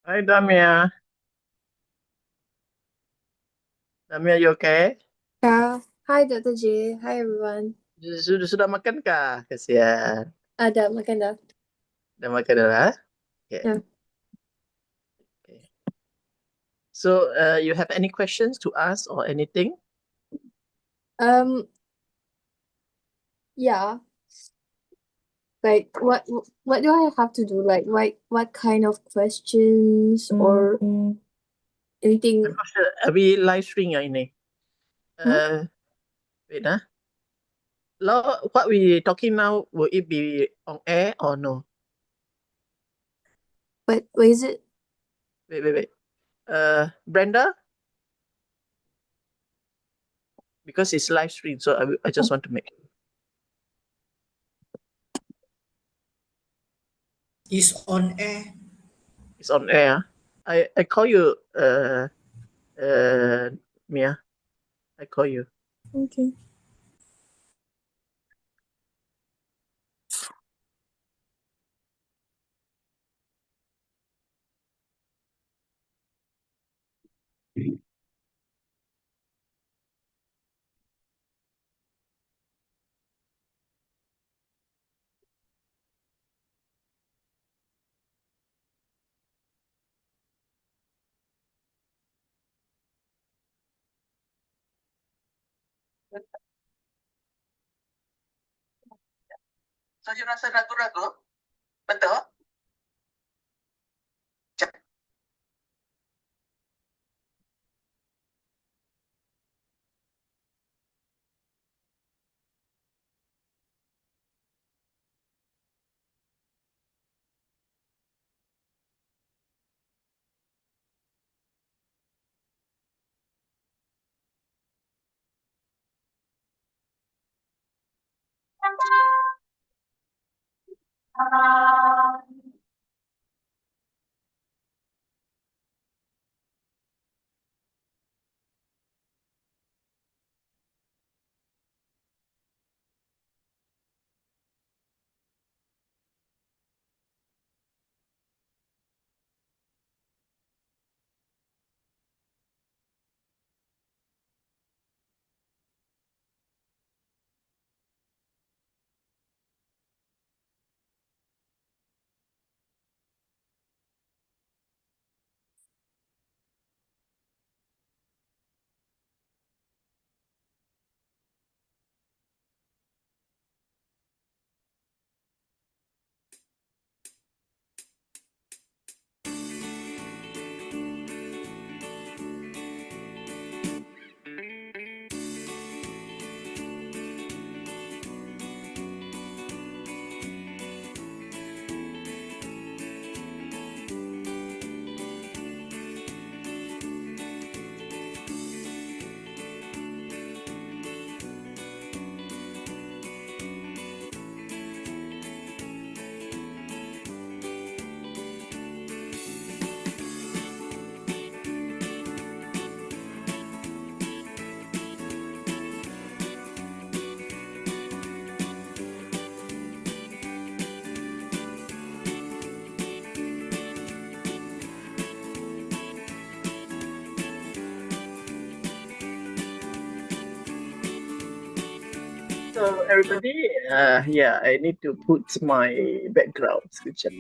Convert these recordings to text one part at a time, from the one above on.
Hai Damia. Damia, you okay? Yeah. Hi, Dr. J. Hi, everyone. Sudah makan kah? Kasihan. Ada makan dah. Udah makan dah lah? Okay. Yeah. Okay. So, you have any questions to ask or anything? Um. Yeah. Like, what do I have to do? Like, what kind of questions or anything? I'm not sure. We live stream yang ini. Huh? Wait, what we talking now, will it be on air or no? What is it? Wait. Brenda? Because it's live stream, so I just want to make sure. Is on air. It's on air. I call you, Mia. I call you. Okay. So, you rasa ragu-ragu? Betul? So everybody, yeah, I need to put my background. Sekejap.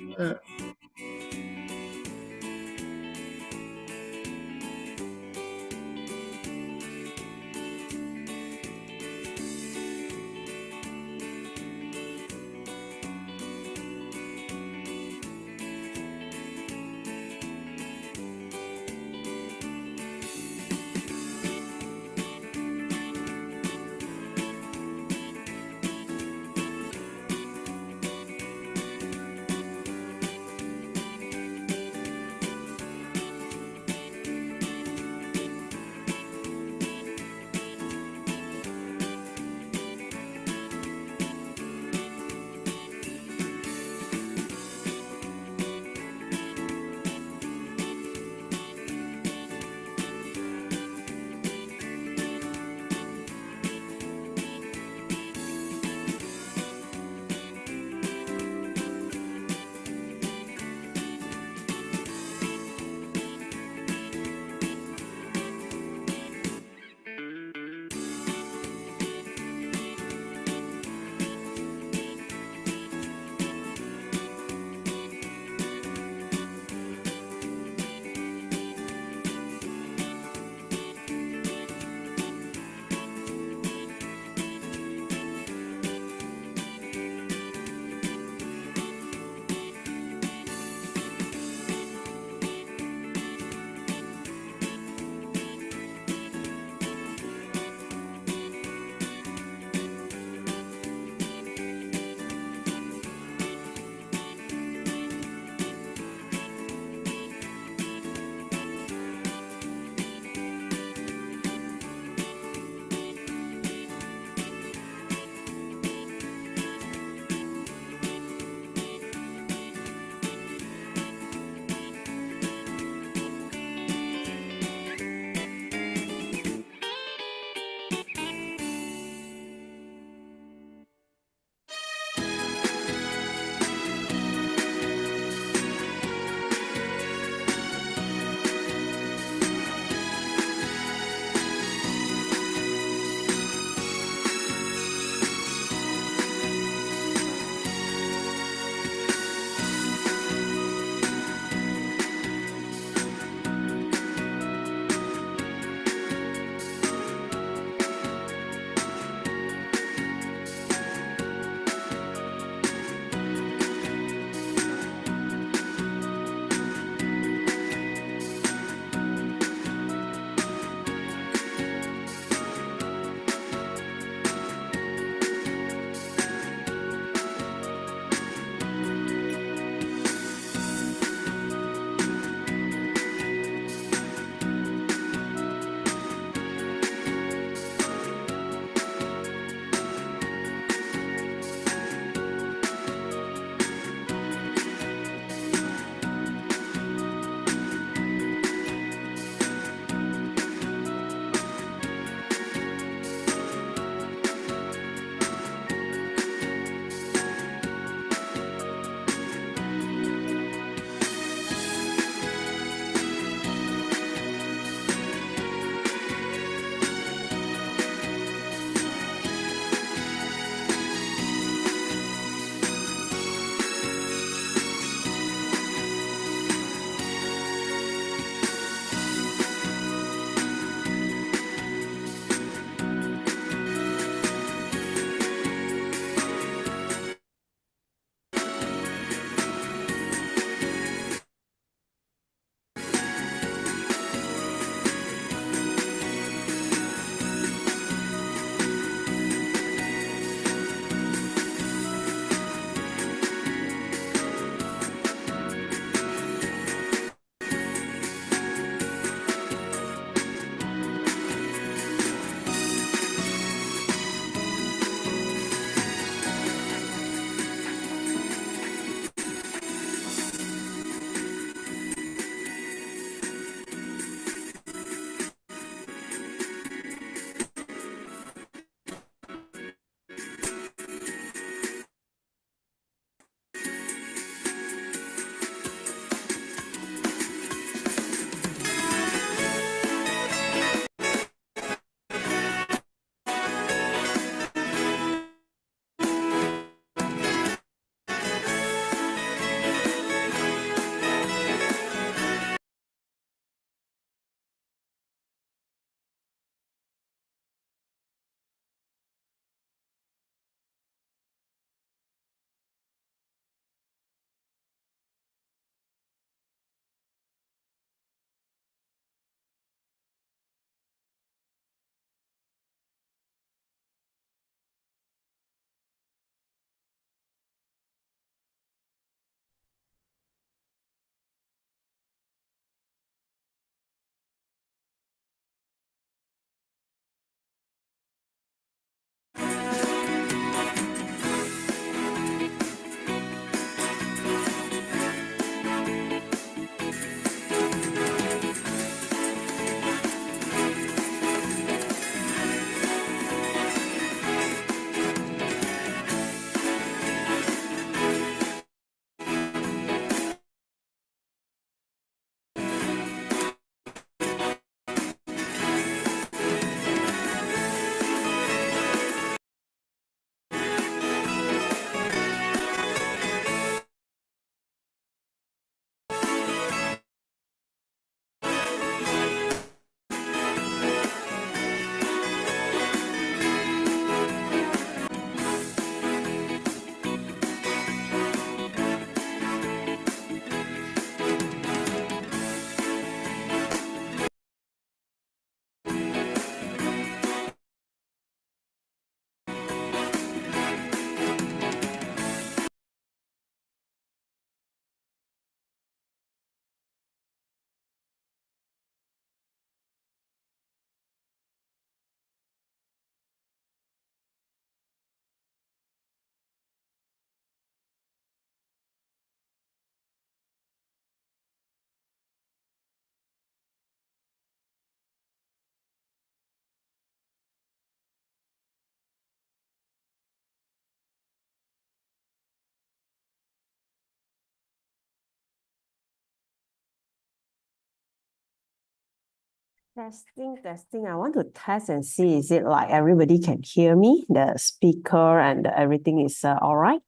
Testing. I want to test and see, is it like everybody can hear me? The speaker and everything is all right?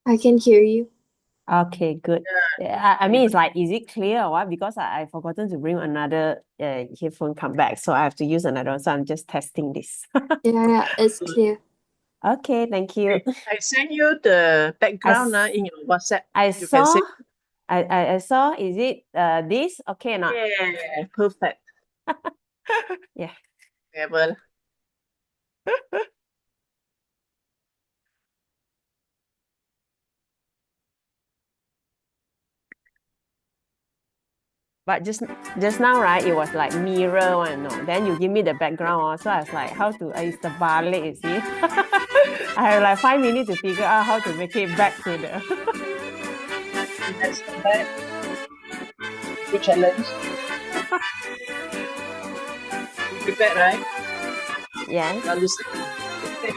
I can hear you. Okay, good. Yeah, I mean, it's like, is it clear or what? Because I forgotten to bring another headphone come back, so I have to use another one. So I'm just testing this. Yeah, it's clear. Okay, thank you. I send you the background in your WhatsApp. I You can saw, see. I saw, is it this? Okay or not? Yeah, perfect. Yeah. Yeah, well, But just now, right, it was like mirror one, no? Then you give me the background also. I was like, how to, it's the balik, you see? I have like 5 minutes to figure out how to make it back to the... that's not bad. Good challenge. You prepared, right? Yes. Now listen. Okay.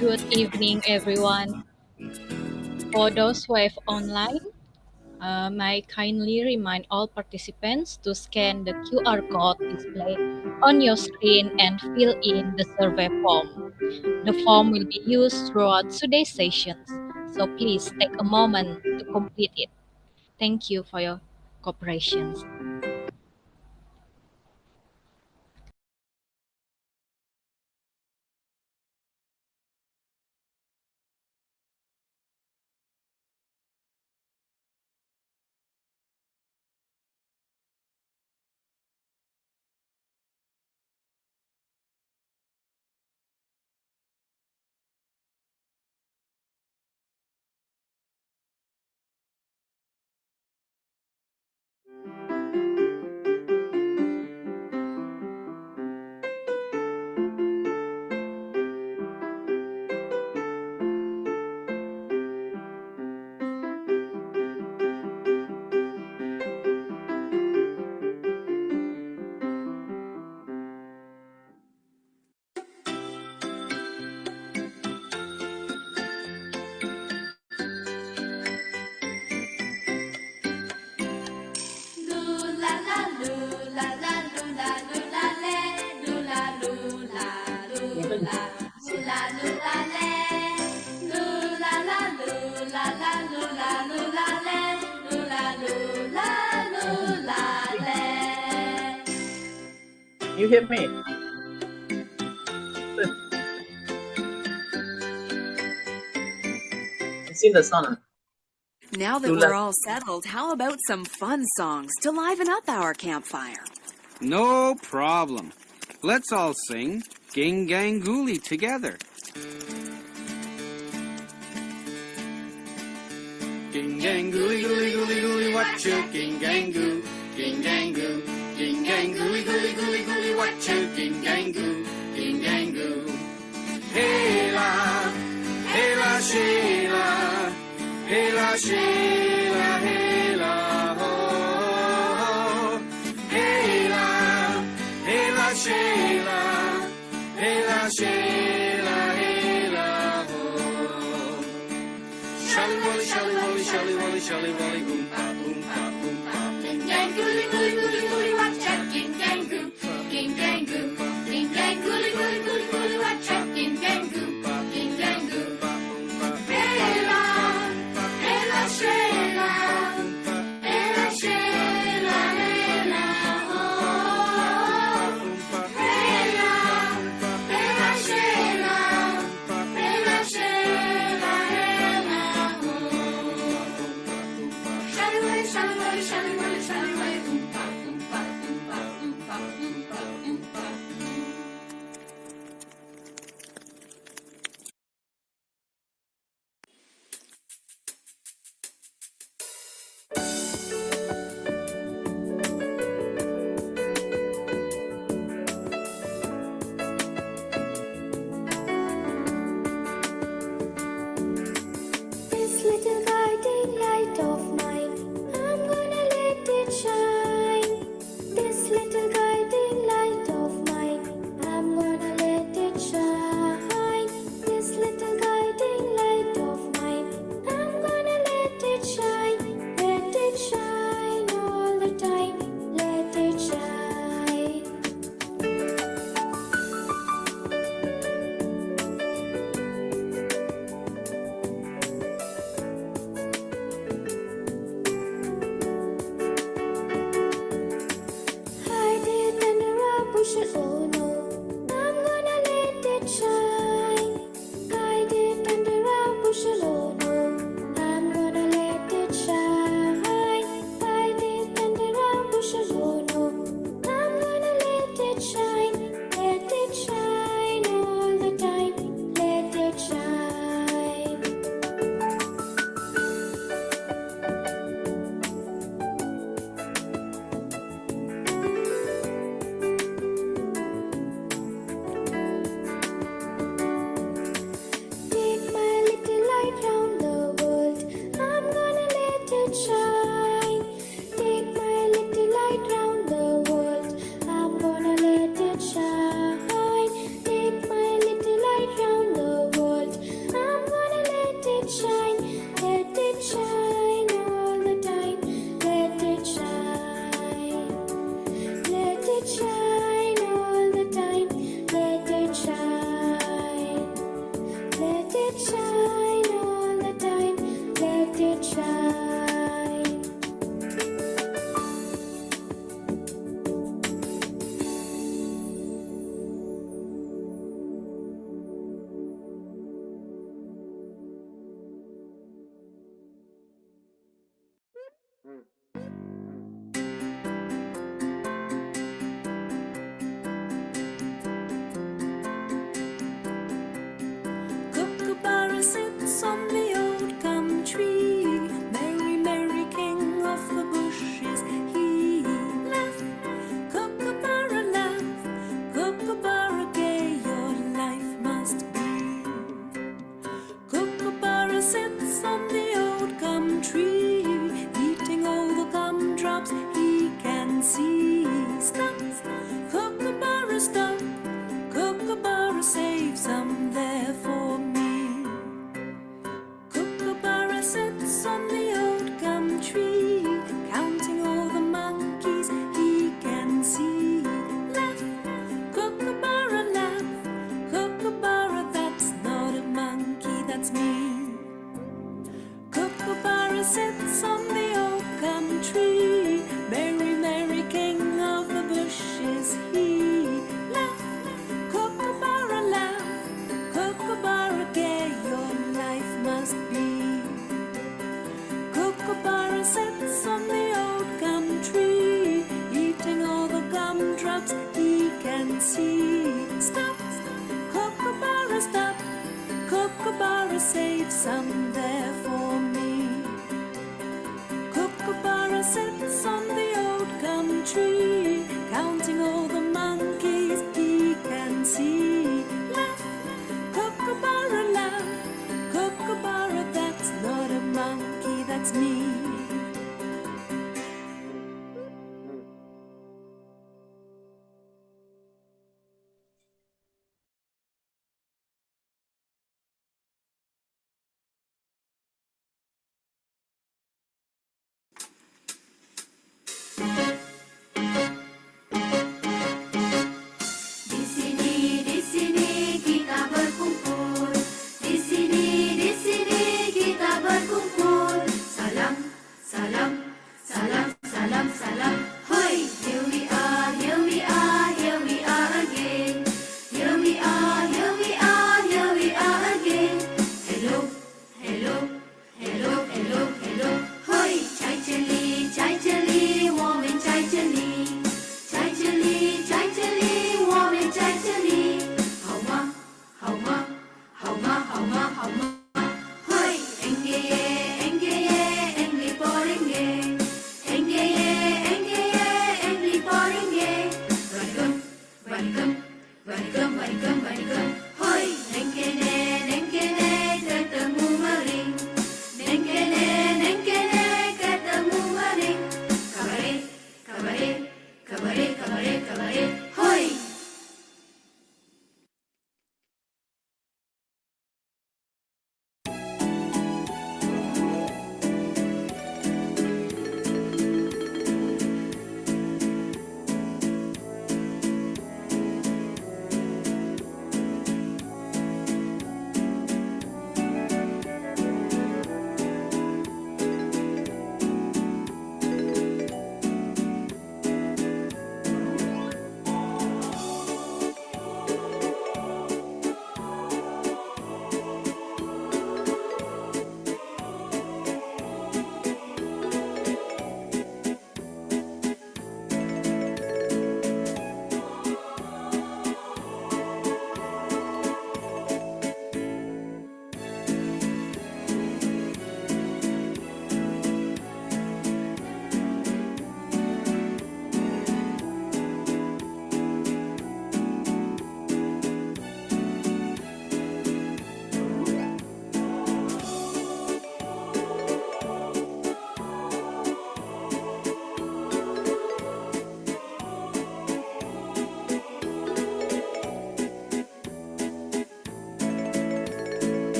Good evening, everyone. For those who have online, may I kindly remind all participants to scan the QR code displayed on your screen and fill in the survey form. The form will be used throughout today's sessions, so please take a moment to complete it. Thank you for your cooperation. You hear me? Sing the song. Now that we're all settled, how about some fun songs to liven up our campfire? No problem. Let's all sing Ging Gang Gooly together. Ging Gang Gooly Gooly Gooly Gooly, what you Ging Gang Goo, Ging Gang Goo, Ging Gang Gooly Gooly Gooly Gooly, what you Ging Gang Goo, Ging Gang Goo. Hey la Sheila, hey la Sheila, hey la ho, hey la Sheila, hey la Sheila, hey la ho. Shelly Wolly, Shelly Wolly, Shelly Wolly, Shelly Wolly, oompa, oompa, oompa. Ging Gang Gooly Gooly Gooly Gooly, watch out, Ging Gang Goo, Ging Gang Goo, Ging Gang Gooly Gooly Gooly Gooly, watch out, Ging Gang Goo, Ging Gang Goo. Hey la Sheila, hey la Sheila, hey la ho. Hey la Sheila, hey la Sheila, hey la ho. Shally Willy, Shally Willy, Shally Willy, Shally Willy, oompa, oompa, oompa, oompa, oompa, oompa. This little guiding light of mine, I'm gonna let gumdrops he can see. Stop, Kookaburra, stop. Kookaburra, save some there for me. Kookaburra sits on the old gum tree, counting all the monkeys he can see. Laugh, Kookaburra, laugh. Kookaburra, that's not a monkey, that's me. Kookaburra sits on the old gum tree, merry, merry king of the bush is he. Laugh, Kookaburra, laugh. Kookaburra, gay your life must be. Kookaburra sits on the old gum tree, eating all the gumdrops he can see. Stop, Kookaburra, stop. Kookaburra, save some there for me. Kookaburra sits on the old gum tree, counting all the monkeys he can see. Laugh, Kookaburra, laugh. Kookaburra, that's not a monkey, that's me.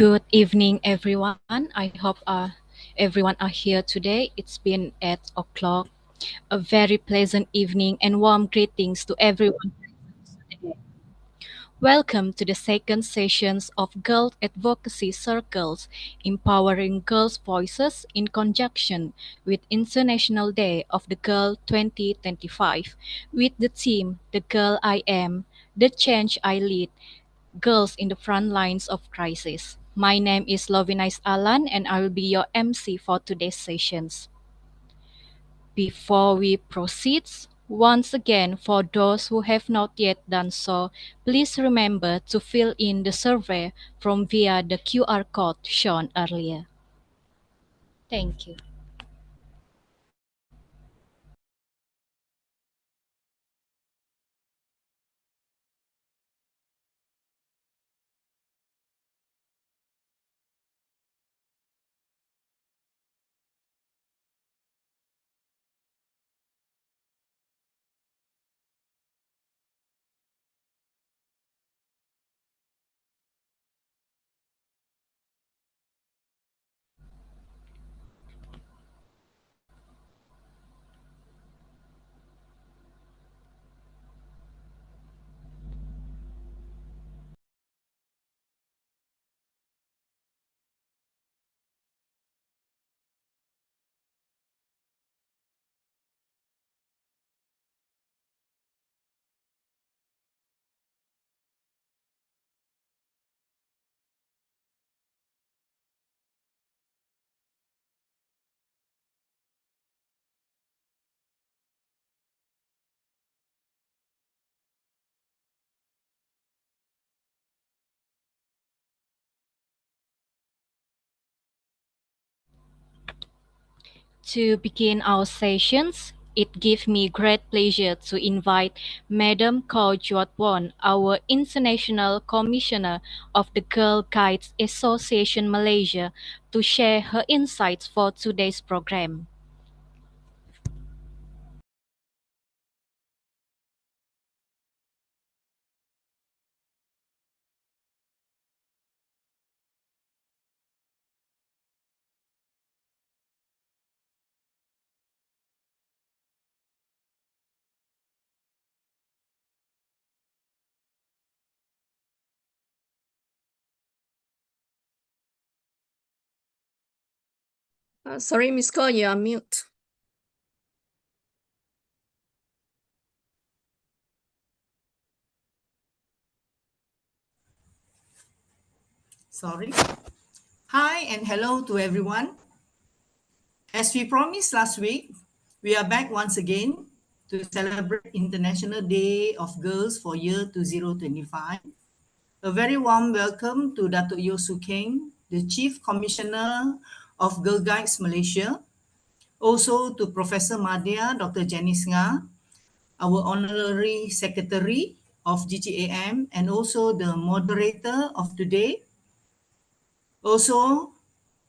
Good evening, everyone. I hope everyone are here today. It's been 8 o'clock. A very pleasant evening and warm greetings to everyone. Welcome to the second sessions of Girl Advocacy Circles, empowering girls' voices in conjunction with International Day of the Girl 2025, with the theme "The Girl I Am, the Change I Lead." Girls in the Front Lines of Crisis. My name is Lovinais Alan and I will be your MC for today's sessions. Before we proceed, once again, for those who have not yet done so, please remember to fill in the survey from via the QR code shown earlier. Thank you. To begin our sessions, it gives me great pleasure to invite Madam Ko Juat Won, our International Commissioner of the Girl Guides Association Malaysia, to share her insights for today's program. Sorry, Miss Ko, you are mute. Sorry. Hi and hello to everyone. As we promised last week, we are back once again to celebrate International Day of Girls for year 2025. A very warm welcome to Datuk Yeo Su Keng, the Chief Commissioner of Girl Guides Malaysia. Also to Professor Madhya, Dr. Janice Nga, our Honorary Secretary of GGAM, and also the moderator of today. Also,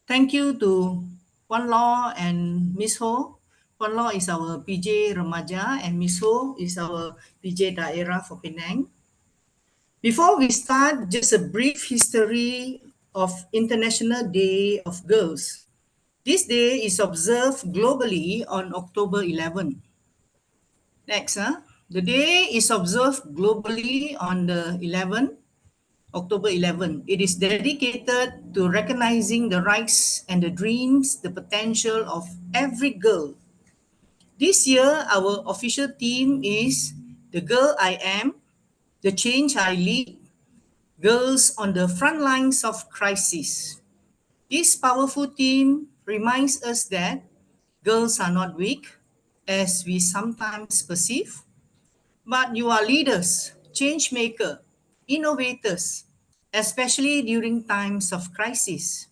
thank you to Puan Law and Miss Ho. Puan Law is our PJ Remaja and Miss Ho is our PJ Daerah for Penang. Before we start, just a brief history of International Day of Girls. This day is observed globally on October 11. Next, the day is observed globally on the October 11. It is dedicated to recognizing the rights and the dreams, the potential of every girl. This year, our official theme is The Girl I Am, the Change I Lead, Girls on the Front Lines of Crisis. This powerful theme reminds us that girls are not weak, as we sometimes perceive, but you are leaders, change makers, innovators, especially during times of crisis.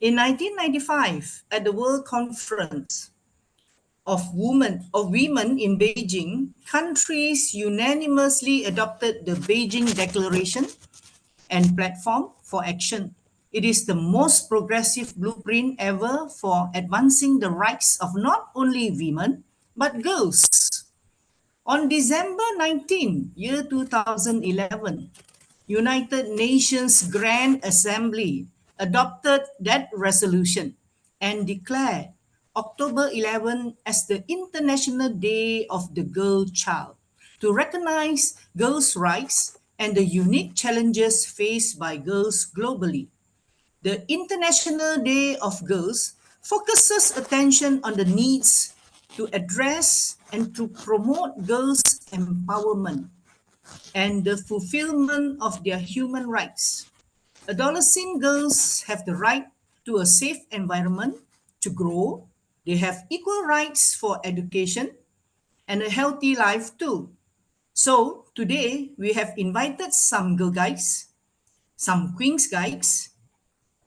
In 1995, at the World Conference of Women in Beijing, countries unanimously adopted the Beijing Declaration and Platform for Action. It is the most progressive blueprint ever for advancing the rights of not only women, but girls. On December 19, year 2011, United Nations Grand Assembly adopted that resolution and declared October 11 as the International Day of the Girl Child to recognize girls' rights and the unique challenges faced by girls globally. The International Day of Girls focuses attention on the needs to address and to promote girls' empowerment and the fulfillment of their human rights. Adolescent girls have the right to a safe environment to grow. They have equal rights for education and a healthy life too. So today we have invited some girl guides, some queens guides.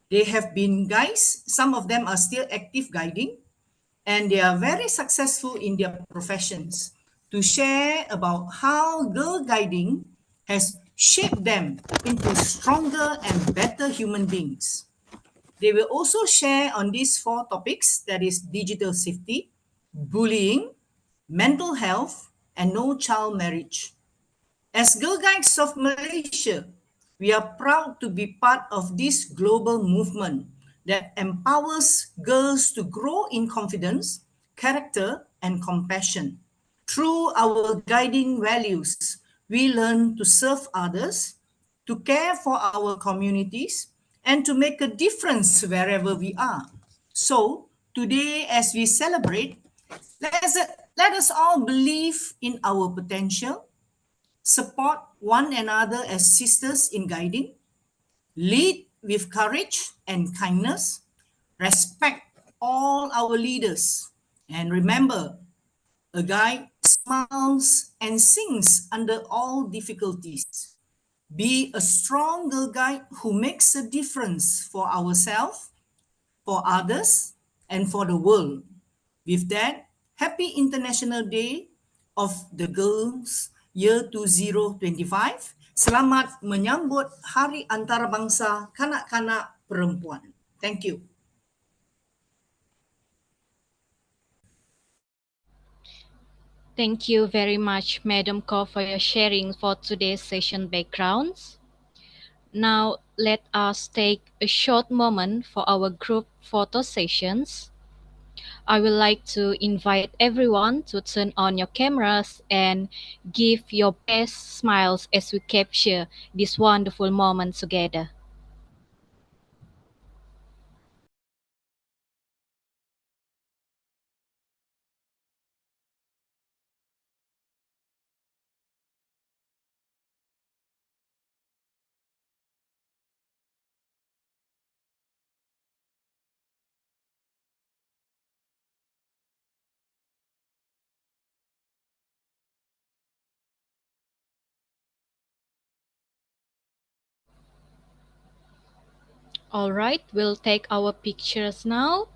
They have been guides. Some of them are still active guiding, and they are very successful in their professions to share about how girl guiding has shaped them into stronger and better human beings. They will also share on these four topics, that is digital safety, bullying, mental health, and no child marriage. As Girl Guides of Malaysia, we are proud to be part of this global movement that empowers girls to grow in confidence, character, and compassion. Through our guiding values, we learn to serve others, to care for our communities, and to make a difference wherever we are. So, today, as we celebrate, let us all believe in our potential, support one another as sisters in guiding, lead with courage and kindness, respect all our leaders, and remember, a guide smiles and sings under all difficulties. Be a strong girl guide who makes a difference for ourselves, for others, and for the world. With that, happy International Day of the Girls Year 2025. Selamat menyambut Hari Antarabangsa Kanak-kanak Perempuan. Thank you. Thank you very much, Madam Ko, for your sharing for today's session backgrounds. Now, let us take a short moment for our group photo sessions. I would like to invite everyone to turn on your cameras and give your best smiles as we capture this wonderful moment together. All right, we'll take our pictures now.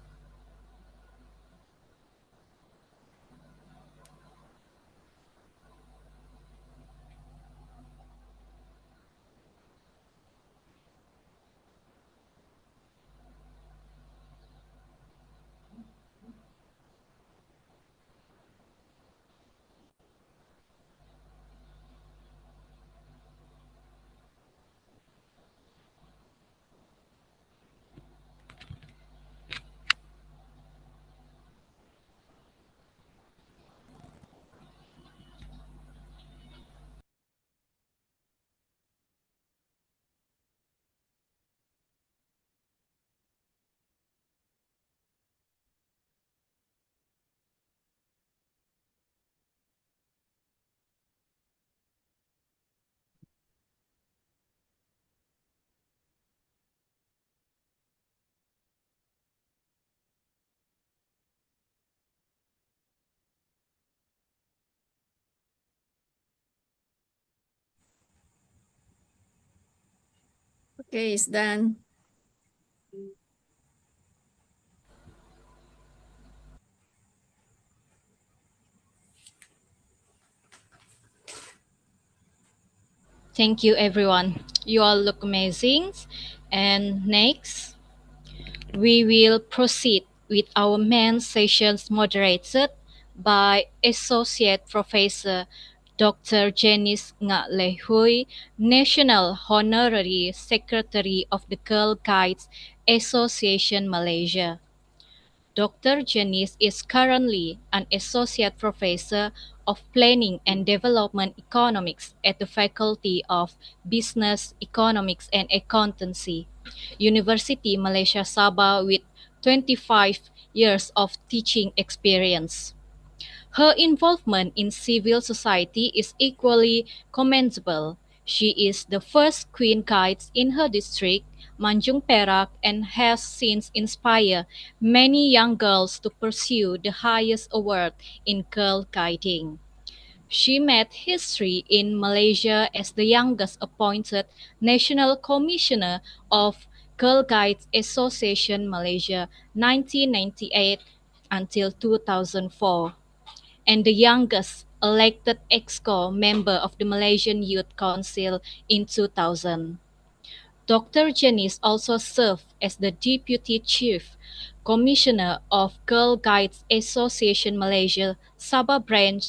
Okay, it's done. Thank you, everyone. You all look amazing. And next, we will proceed with our main sessions moderated by Associate Professor Dr. Janice Nga Lehui, National Honorary Secretary of the Girl Guides Association Malaysia. Dr. Janice is currently an Associate Professor of Planning and Development Economics at the Faculty of Business, Economics and Accountancy, University Malaysia Sabah with 25 years of teaching experience. Her involvement in civil society is equally commendable. She is the first Queen Guide in her district, Manjung Perak, and has since inspired many young girls to pursue the highest award in girl guiding. She made history in Malaysia as the youngest appointed National Commissioner of Girl Guides Association Malaysia 1998 until 2004 and the youngest elected EXCO member of the Malaysian Youth Council in 2000. Dr. Janice also served as the Deputy Chief Commissioner of Girl Guides Association Malaysia Sabah Branch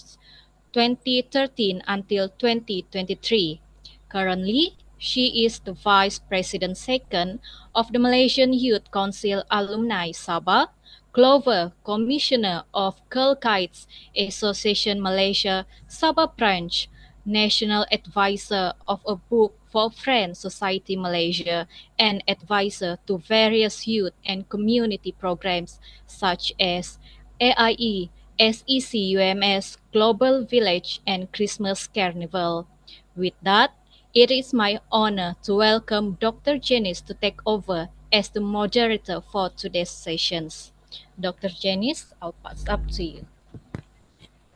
2013 until 2023. Currently, she is the Vice President Second of the Malaysian Youth Council Alumni Sabah, Global Commissioner of Girl Guides Association Malaysia Sabah Branch, National Advisor of a Book for Friends Society Malaysia, and advisor to various youth and community programs such as AIE, SECUMS, Global Village, and Christmas Carnival. With that, it is my honor to welcome Dr. Janice to take over as the moderator for today's sessions. Dr. Janice, I'll pass up to you.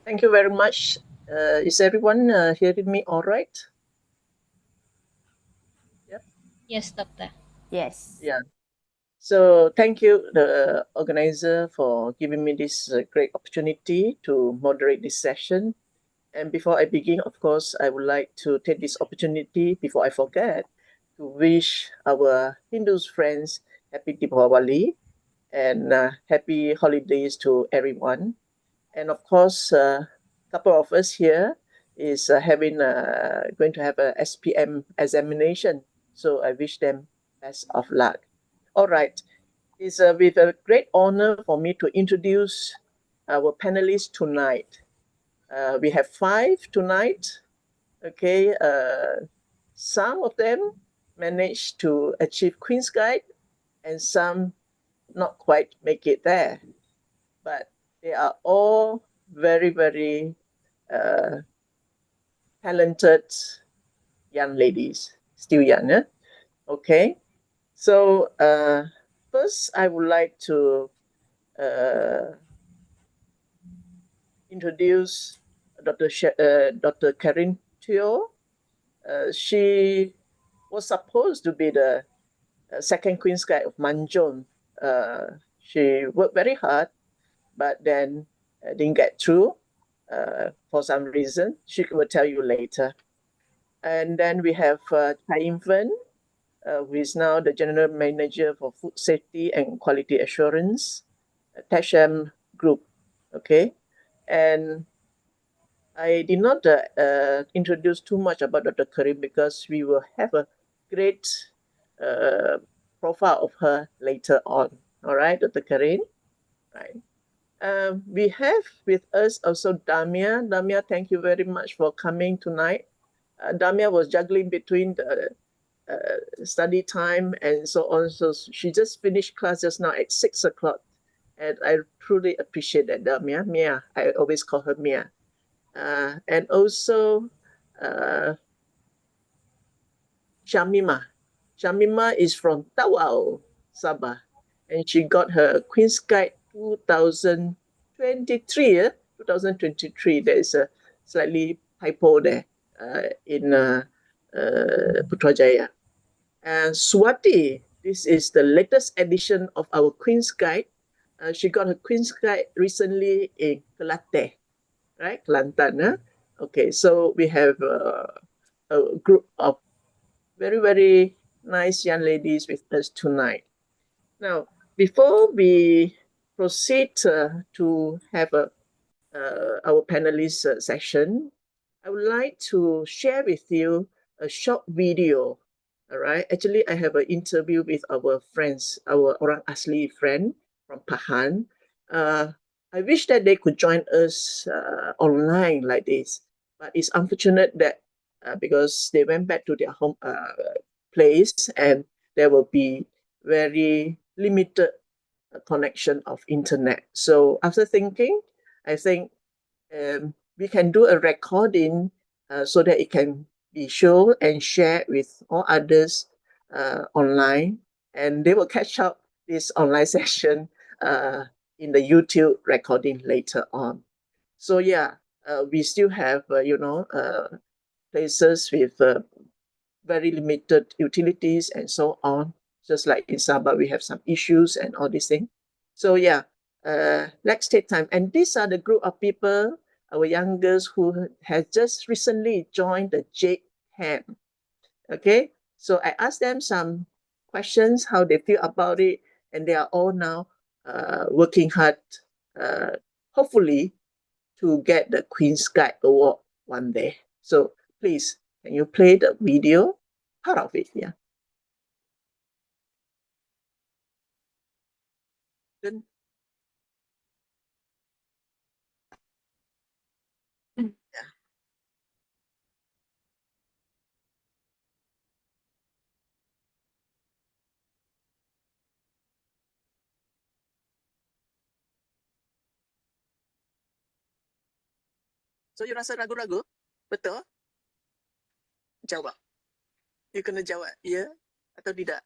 Thank you very much. Is everyone hearing me all right? Yep. Yes, Doctor. Yes. Yeah. So thank you, the organizer, for giving me this great opportunity to moderate this session. And before I begin, of course, I would like to take this opportunity, before I forget, to wish our Hindu friends happy Deepavali and happy holidays to everyone. And of course, a couple of us here is going to have a SPM examination. So I wish them best of luck. All right. It's with a great honor for me to introduce our panelists tonight. We have 5 tonight. Okay. Some of them managed to achieve Queen's Guide and some not quite make it there. But they are all very, very talented young ladies, still young. Eh? Okay. So first, I would like to introduce Dr. Karin Teo. She was supposed to be the second Queen's Guide of Manjung. She worked very hard, but then didn't get through for some reason. She will tell you later. And then we have Chai Yin-fen, who is now the General Manager for Food Safety and Quality Assurance at Tashem Group. Okay. And I did not introduce too much about Dr. Karim because we will have a great profile of her later on. All right, Dr. Karim? Right. We have with us also Damia. Damia, thank you very much for coming tonight. Damia was juggling between the study time and so on. So she just finished class just now at 6 o'clock. And I truly appreciate that, Damia. Mia, I always call her Mia. And also Shamima. Shamima is from Tawau, Sabah. And she got her Queen's Guide 2023. 2023. There is a slightly typo there in Putrajaya. And Swati, this is the latest edition of our Queen's Guide. She got her Queen's Guide recently in Kelantan, right? Kelantan, huh? Okay, so we have a group of very, very nice young ladies with us tonight. Now, before we proceed to have our panelist session, I would like to share with you a short video. All right. Actually, I have an interview with our friends, our orang asli friend from Pahang. I wish that they could join us online like this, but it's unfortunate that because they went back to their home place and there will be very limited connection of internet. So after thinking, I think we can do a recording so that it can be shown and shared with all others online, and they will catch up this online session in the YouTube recording later on. So yeah, we still have places with very limited utilities and so on. Just like in Sabah, we have some issues and all these things. So yeah, let's take time. And these are the group of people, our youngers who has just recently joined the Jade Camp. Okay, so I asked them some questions, how they feel about it, and they are all now working hard, hopefully, to get the Queen's Guide Award one day. So please, can you play the video? Part of it, yeah. Good. Yeah. So you rasa ragu-ragu? Betul? Jawab. You kena jawab, ya atau tidak?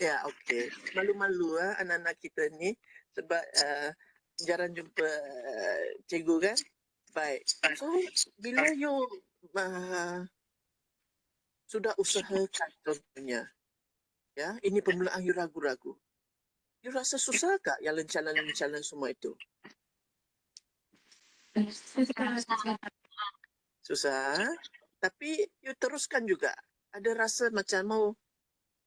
Ya, okey. Malu-malu anak-anak kita ni sebab jarang jumpa cikgu kan? Baik. So bila you sudah usahakan contohnya, ya, ini permulaan you ragu-ragu. You rasa susah tak yang lencalan-lencalan semua itu? Susah. Tapi you teruskan juga. Ada rasa macam mau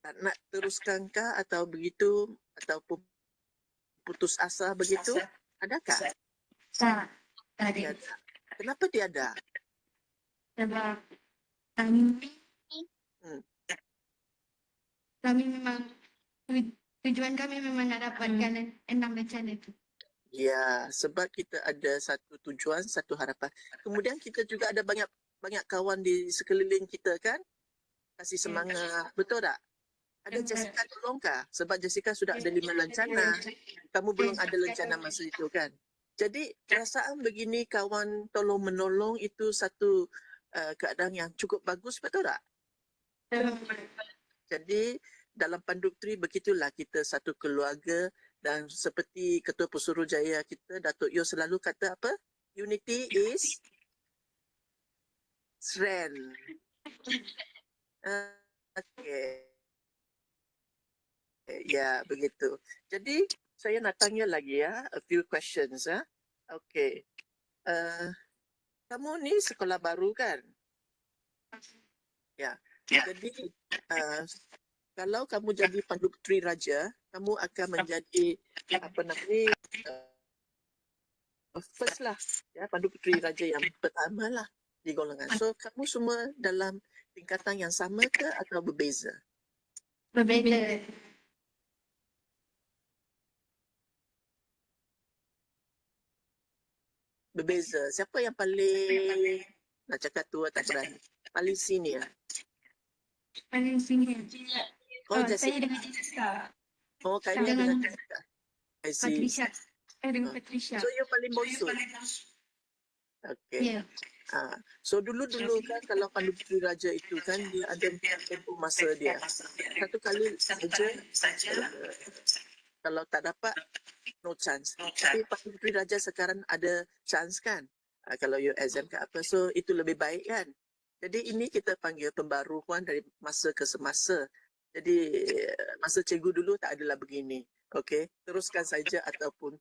tak nak teruskan kah atau begitu ataupun putus asa begitu? Adakah? Tak ada. Tiada. Kenapa tiada? Sebab kami Hmm. kami memang tujuan kami memang nak dapatkan 6 lencana itu. Ya, sebab kita ada satu tujuan, satu harapan. Kemudian kita juga ada banyak kawan di sekeliling kita kan? Kasih semangat. Betul tak? Ada Jessica tolongkah? Sebab Jessica sudah ada 5 lencana. Kamu belum ada lencana masa itu kan? Jadi perasaan begini kawan tolong-menolong itu satu keadaan yang cukup bagus, betul tak? Jadi dalam Panduk Tri begitulah kita satu keluarga dan seperti Ketua Pesuruhjaya kita, Datuk Yo selalu kata apa? Unity is strength. Okay. Ya, begitu. Jadi saya nak tanya lagi ya, a few questions ya. Okay. Kamu ni sekolah baru kan? Ya. Jadi kalau kamu jadi Panduk Tri Raja, kamu akan menjadi apa namanya first lah, ya, Panduk Tri Raja yang pertama lah di golongan. So kamu semua dalam tingkatan yang sama ke atau berbeza? Berbeza. Berbeza. Siapa yang paling nak cakap tua tak berani? Paling senior? Paling senior. Oh, saya dengan Jessica. Oh, kalian dengan Jessica. I see. Patricia. Dengan Patricia. So you paling bosud. Okay. Yeah. So dulu kan kalau Panduk-Tri Raja itu kan dia ada tempoh masa dia. Satu kali saja kalau tak dapat no chance. Tapi Panduk-Tri Raja sekarang ada chance kan. Kalau you exam ke apa, so itu lebih baik kan. Jadi ini kita panggil pembaruan dari masa ke semasa. Jadi masa cikgu dulu tak adalah begini. Okey, teruskan saja ataupun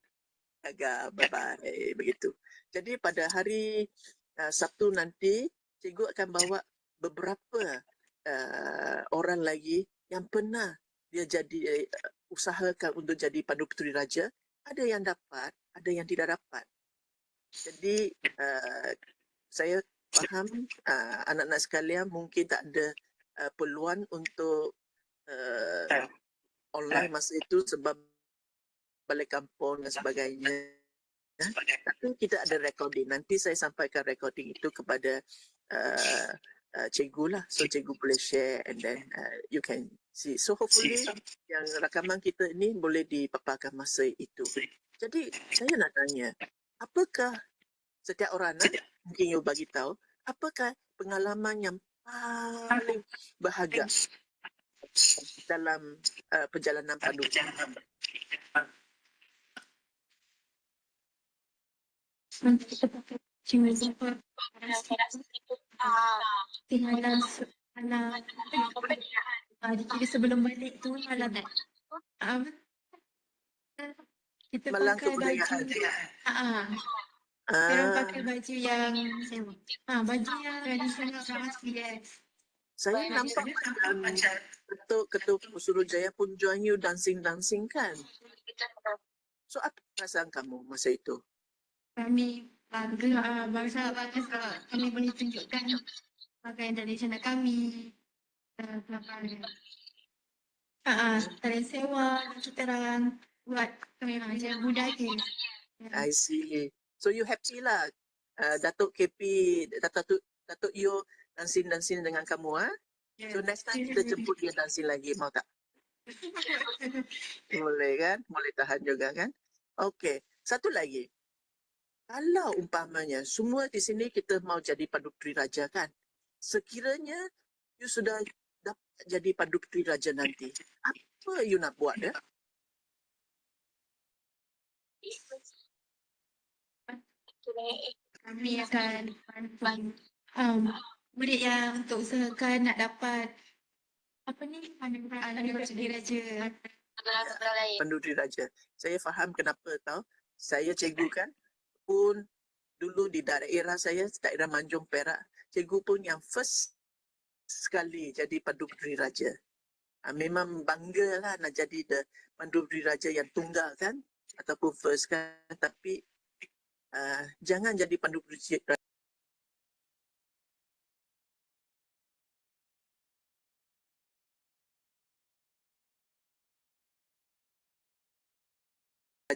agak bye-bye begitu. Jadi pada hari Sabtu nanti cikgu akan bawa beberapa orang lagi yang pernah dia jadi usahakan untuk jadi Panduk-Tri Raja. Ada yang dapat, ada yang tidak dapat. Jadi saya faham anak-anak sekalian mungkin tak ada peluang untuk online masa itu sebab balik kampung dan sebagainya. Tapi kita ada recording. Nanti saya sampaikan recording itu kepada cikgu lah. So cikgu boleh share and then you can see. So hopefully yang rakaman kita ini boleh dipaparkan masa itu. Jadi saya nak tanya, apakah setiap orang mungkin you bagi tahu, apakah pengalaman yang paling berharga dalam perjalanan pandu? Jadi sebelum balik tu malam kita Malang pakai baju kebudayaan. Kita pakai baju yang baju yang tradisional orang asli, yes. Saya nampak macam Ketua Suruhanjaya pun join you dancing kan? So apa perasaan kamu masa itu? Kami bangsa kami boleh tunjukkan pakaian tradisional kami. Tarian sewa dan kita orang buat kami macam budaya. I see. So you happy lah. Datuk KP, Datuk Yo dancing dengan kamu So next time kita jemput dia dancing lagi, mau tak? Boleh kan? Boleh tahan juga kan? Okey, satu lagi. Kalau umpamanya semua di sini kita mau jadi Padutri Raja kan? Sekiranya you sudah dapat jadi Padutri Raja nanti, apa you nak buat ya? Kami akan bantu murid yang untuk usahakan nak dapat Padutri Raja. Padutri Raja. Saya faham kenapa tahu. Saya cikgu kan pun dulu di daerah saya, daerah Manjung Perak, cikgu pun yang first sekali jadi Padutri Raja. Memang banggalah nak jadi Padutri Raja yang tunggal kan, ataupun first kan, tapi jangan jadi Padutri Raja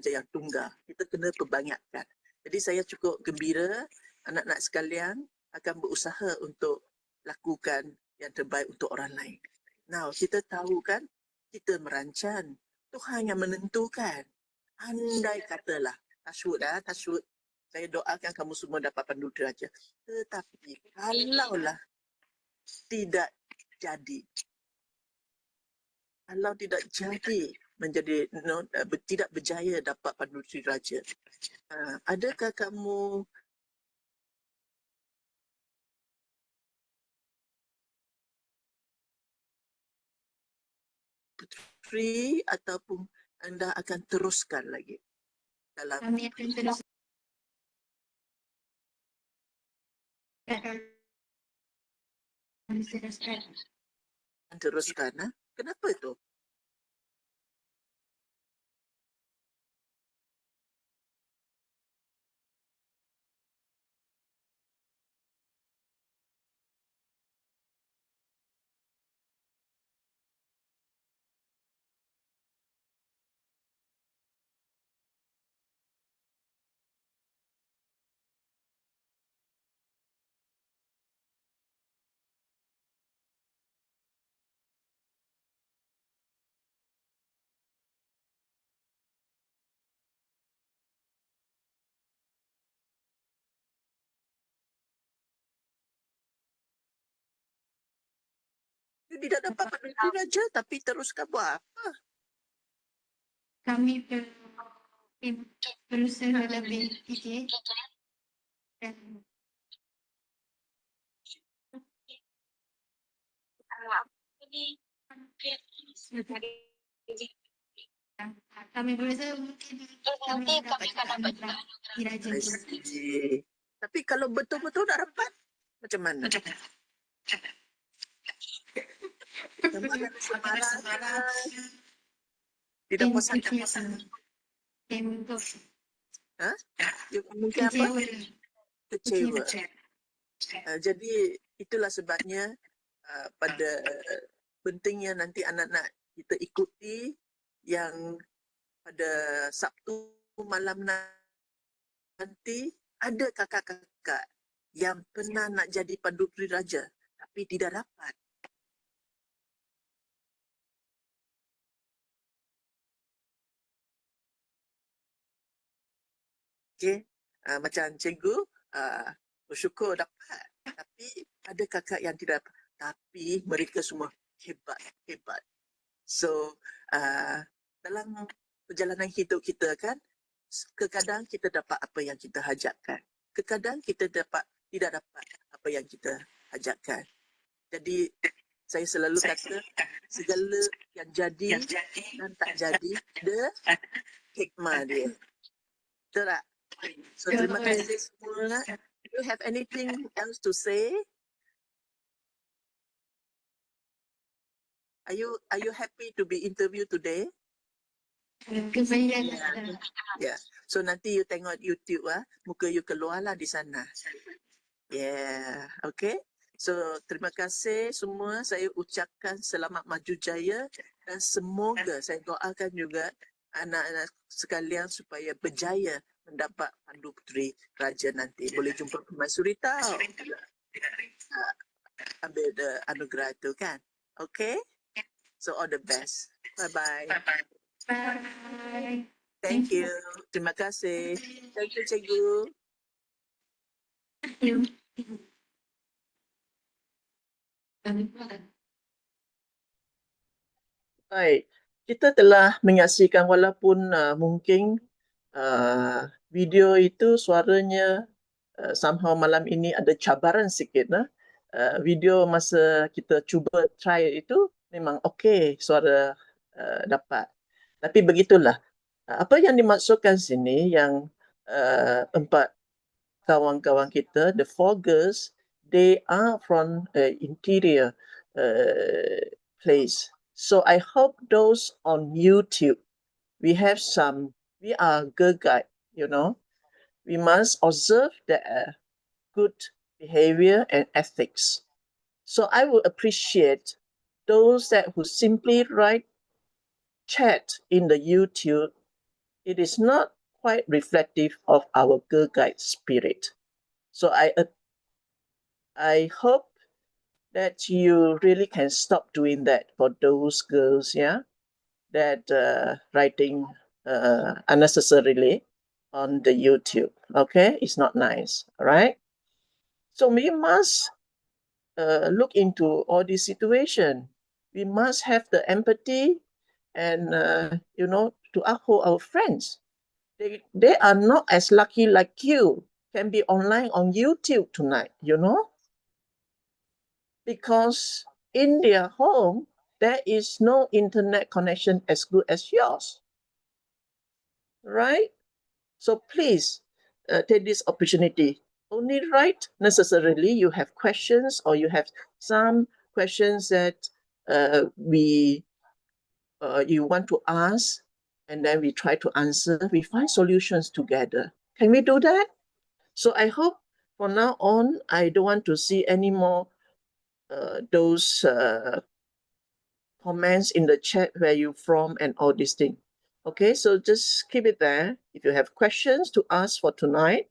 yang tunggal. Kita kena perbanyakkan. Jadi saya cukup gembira anak-anak sekalian akan berusaha untuk lakukan yang terbaik untuk orang lain. Now, kita tahu kan, kita merancang. Tuhan yang menentukan. Andai katalah, tasyuk, saya doakan kamu semua dapat Padutri Raja. Tetapi, kalaulah tidak jadi, menjadi tidak berjaya dapat Padutri Raja, adakah kamu putri ataupun anda akan teruskan lagi dalam Kami akan teruskan? Kenapa itu? Tidak dapat Padutri Raja tapi teruskan buat apa? Kami berusaha lebih sikit dan kami berusaha mungkin kami dapat Padutri Raja. Tapi kalau betul-betul nak dapat, macam mana? Tidak puas hati. Mungkin apa? Kecewa. Jadi itulah sebabnya pada pentingnya nanti anak-anak kita ikuti yang pada Sabtu malam nanti ada kakak-kakak yang pernah nak jadi pandu puteri raja tapi tidak dapat. Okey, macam cikgu bersyukur dapat, tapi ada kakak yang tidak dapat, tapi mereka semua hebat. So dalam perjalanan hidup kita kan, kadang kita dapat apa yang kita hajatkan, kadang kita tidak dapat apa yang kita hajatkan. Jadi saya selalu kata segala yang jadi dan tak jadi ada hikmah dia. Betul tak? So terima kasih semua. Do you have anything else to say? Are you happy to be interviewed today? Yeah. So nanti you tengok YouTube muka you keluarlah di sana. Yeah. Okay. So terima kasih semua. Saya ucapkan selamat maju jaya dan semoga saya doakan juga anak-anak sekalian supaya berjaya mendapat pandu puteri raja nanti. Boleh jumpa Permaisuri tau. Ambil anugerah tu kan. Okay. So all the best. Bye-bye. Bye. Thank you. Terima kasih. Thank you, cikgu. Baik, kita telah menyaksikan walaupun mungkin video itu suaranya somehow malam ini ada cabaran sikit. Video masa kita cuba try itu memang okey suara dapat. Tapi begitulah. Apa yang dimaksudkan sini yang empat kawan-kawan kita, the four girls, they are from interior place. So I hope those on YouTube, we are girl guide, we must observe the good behavior and ethics. So I would appreciate those who simply write chat in the YouTube. It is not quite reflective of our girl guide spirit. So I hope that you really can stop doing that for those girls, that writing unnecessarily on the YouTube. Okay, it's not nice. All right. So we must look into all this situation. We must have the empathy and to uphold our friends. They are not as lucky like you can be online on YouTube tonight, because in their home, there is no internet connection as good as yours, right? So please take this opportunity. Only write necessarily you have questions or you have some questions that you want to ask, and then we try to answer. We find solutions together. Can we do that? So I hope from now on, I don't want to see any more those comments in the chat where you from and all these things. Okay, so just keep it there. If you have questions to ask for tonight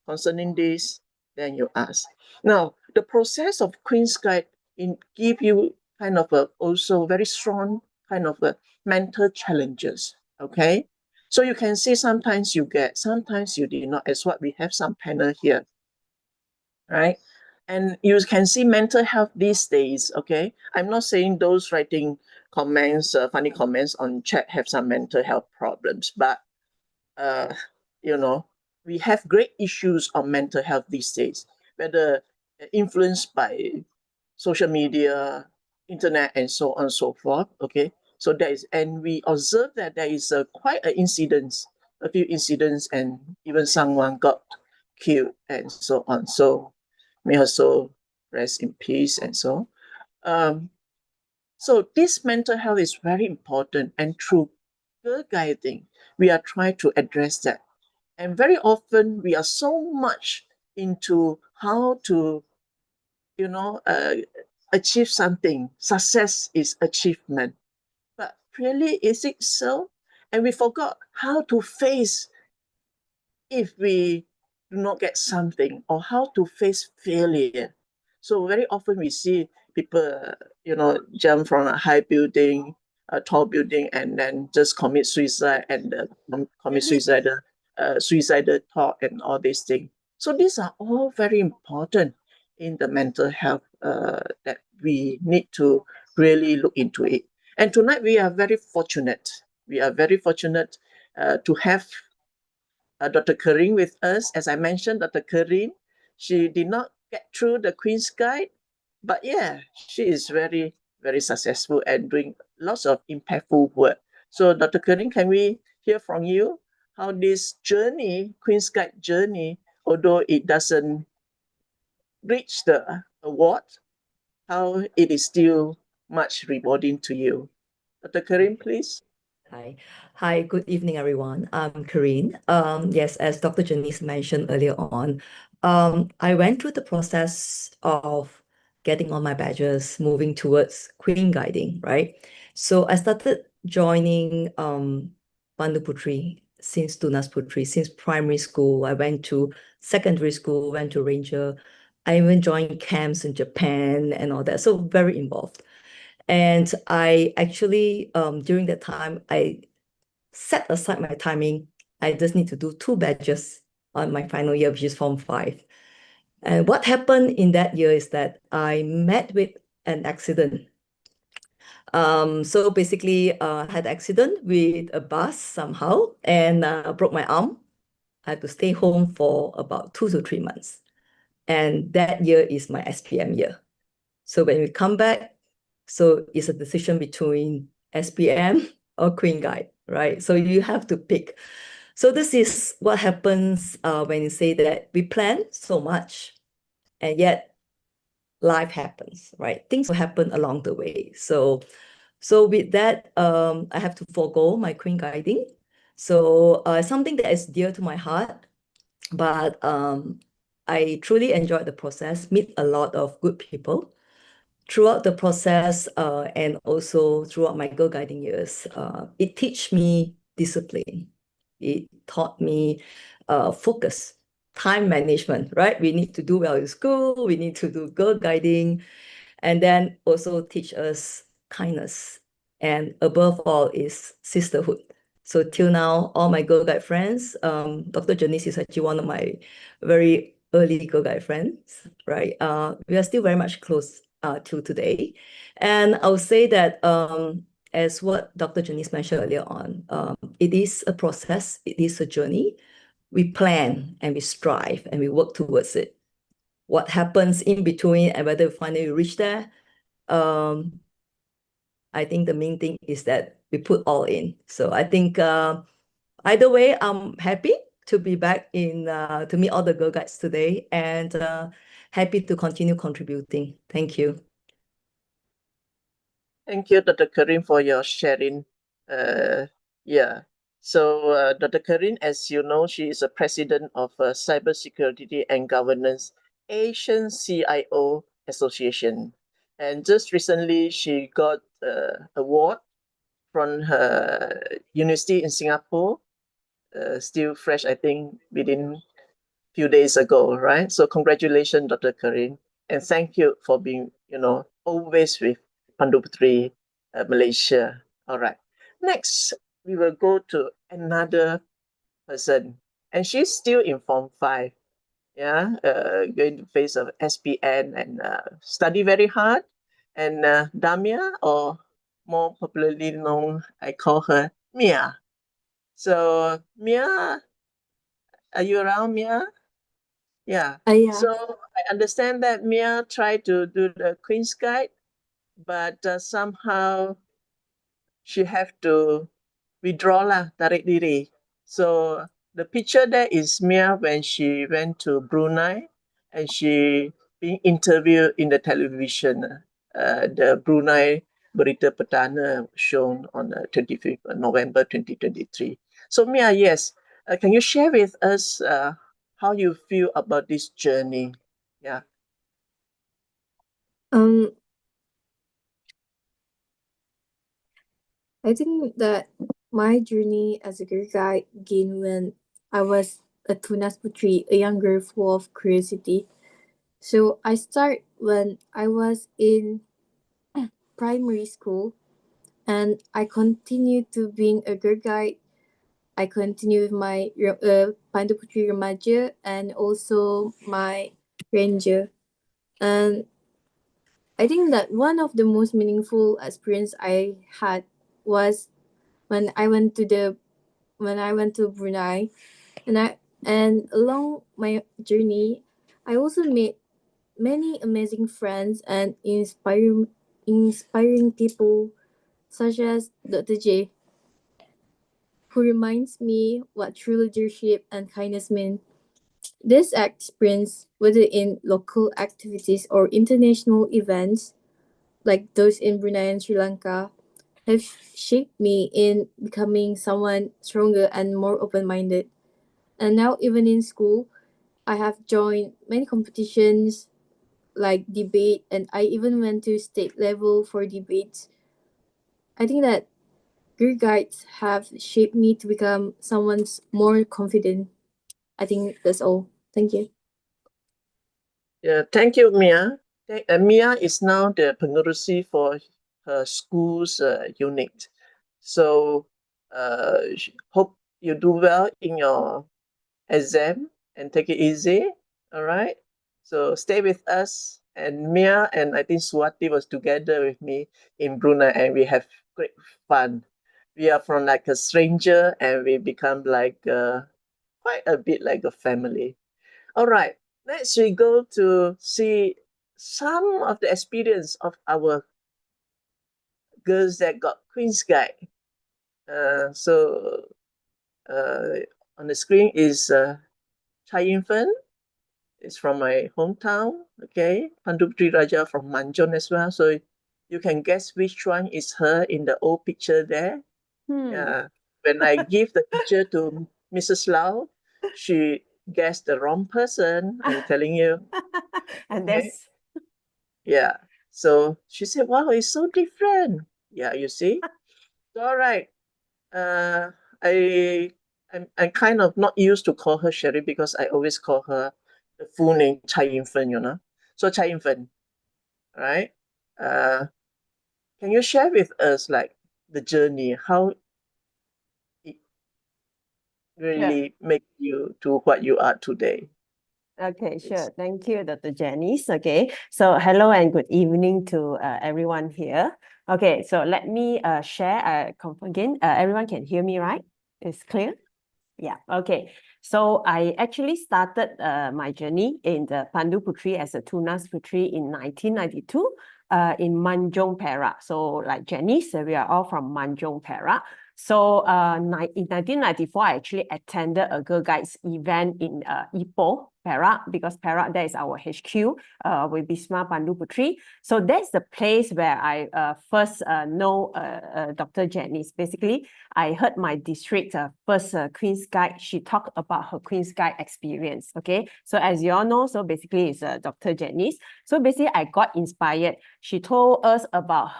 concerning this, then you ask. Now, the process of Queen's Guide give you kind of also very strong kind of mental challenges. Okay, so you can see sometimes you get, sometimes you did not, as what we have some panel here, right? And you can see mental health these days, okay? I'm not saying those writing comments, funny comments on chat have some mental health problems, but, we have great issues on mental health these days, whether influenced by social media, internet, and so on and so forth, okay? So and we observe that there is quite a few incidents, and even someone got killed and so on. So may her soul rest in peace and so. So this mental health is very important, and through girl guiding, we are trying to address that. And very often we are so much into how to achieve something. Success is achievement. But really, is it so? And we forgot how to face if we do not get something, or how to face failure. So very often we see people, jump from a high building, a tall building, and then just commit suicide and commit suicidal thought and all these things. So these are all very important in the mental health that we need to really look into it. And tonight we are very fortunate. We are very fortunate to have Dr. Karim with us. As I mentioned, Dr. Karim, she did not get through the Queen's Guide, but yeah, she is very, very successful and doing lots of impactful work. So, Dr. Karim, can we hear from you how this journey, Queen's Guide journey, although it doesn't reach the award, how it is still much rewarding to you? Dr. Karim, please. Hi. Hi, good evening, everyone. I'm Corinne. Yes, as Dr. Janice mentioned earlier on, I went through the process of getting all my badges, moving towards Queen Guiding, right? So I started joining Pandu Putri since Tunas Putri, since primary school. I went to secondary school, went to Ranger. I even joined camps in Japan and all that. So very involved. And I actually, during that time, I set aside my timing. I just need to do 2 badges on my final year, which is Form 5. And what happened in that year is that I met with an accident. So basically, I had an accident with a bus somehow and broke my arm. I had to stay home for about 2 to 3 months. And that year is my SPM year. So when we come back, so it's a decision between SPM or Queen Guide, right? So you have to pick. So this is what happens when you say that we plan so much and yet life happens, right? Things will happen along the way. So with that, I have to forego my Queen Guiding. So something that is dear to my heart, but I truly enjoyed the process, meet a lot of good people throughout the process, and also throughout my girl guiding years. It teach me discipline. It taught me focus, time management, right? We need to do well in school, we need to do girl guiding, and then also teach us kindness. And above all is sisterhood. So till now, all my girl guide friends, Dr. Janice is actually one of my very early girl guide friends, right? We are still very much close till today. And I would say that as what Dr. Janice mentioned earlier on, it is a process, it is a journey. We plan and we strive and we work towards it. What happens in between and whether we finally reach there, I think the main thing is that we put all in. So I think either way, I'm happy to be back in to meet all the girl guides today and happy to continue contributing. Thank you. Thank you, Dr. Karim, for your sharing. Yeah. So, Dr. Karim, as you know, she is a president of Cybersecurity and Governance Asian CIO Association. And just recently, she got award from her university in Singapore, still fresh, I think, within few days ago, right? So congratulations, Dr. Karim. And thank you for being, always with Pandu Putri, Malaysia. All right. Next, we will go to another person. And she's still in Form 5. Yeah, going to face of SPN and study very hard. And Damia, or more popularly known, I call her Mia. So Mia, are you around, Mia? Yeah. Yeah. So I understand that Mia tried to do the Queen's Guide, but somehow she have to withdraw lah, tarik diri. So the picture there is Mia when she went to Brunei and she being interviewed in the television. The Brunei Berita Perdana shown on 25th November 2023. So Mia, yes, can you share with us how you feel about this journey? Yeah. I think that my journey as a girl guide began when I was a Tunas Putri, a young girl full of curiosity. So I start when I was in primary school, and I continued to being a girl guide. I continue with my Pandu Putri Remaja and also my ranger. And I think that one of the most meaningful experience I had was when I went to Brunei, and along my journey, I also made many amazing friends and inspiring people such as Dr. J, who reminds me what true leadership and kindness mean. This experience, whether in local activities or international events like those in Brunei and Sri Lanka, have shaped me in becoming someone stronger and more open-minded. And now, even in school, I have joined many competitions like debate, and I even went to state level for debates. I think that Girl Guides have shaped me to become someone more confident. I think that's all. Thank you. Yeah, thank you, Mia. Mia is now the pengurusi for her school's unit. So hope you do well in your exam and take it easy. All right. So stay with us. And Mia and I think Swati was together with me in Brunei, and we have great fun. We are from like a stranger, and we become like quite a bit like a family. All right. Next, we go to see some of the experience of our girls that got Queen's Guide. So on the screen is Chai Yin-fen. It's from my hometown. Okay, Pandupri Raja from Manjon as well. So you can guess which one is her in the old picture there. Yeah. When I give the picture to Mrs. Lau, she guessed the wrong person. I'm telling you. And Okay. that's Yeah. So she said, wow, it's so different. Yeah, you see? All right. Uh, I'm kind of not used to call her Sherry because I always call her the full name Chai Yin-fen, you know. So Chai Yin-fen, right? Uh, can you share with us like the journey, how it really make you to what you are today? Okay, sure. Thank you, Dr. Janice. Okay, so hello and good evening to everyone here. Okay, so let me share confirm again. Everyone can hear me, right? It's clear? Yeah, okay. So I actually started my journey in the Pandu Putri as a Tunas Putri in 1992 in Manjong, Perak. So like Janice, we are all from Manjong, Perak. So in 1994, I actually attended a Girl Guides event in Ipoh, Perak, because Perak, that is our HQ with Bisma Pandu Putri. So that's the place where I first know Dr. Janice. Basically, I heard my district first Queen's Guide. She talked about her Queen's Guide experience. Okay, so as you all know, so basically it's Dr. Janice. So basically, I got inspired. She told us about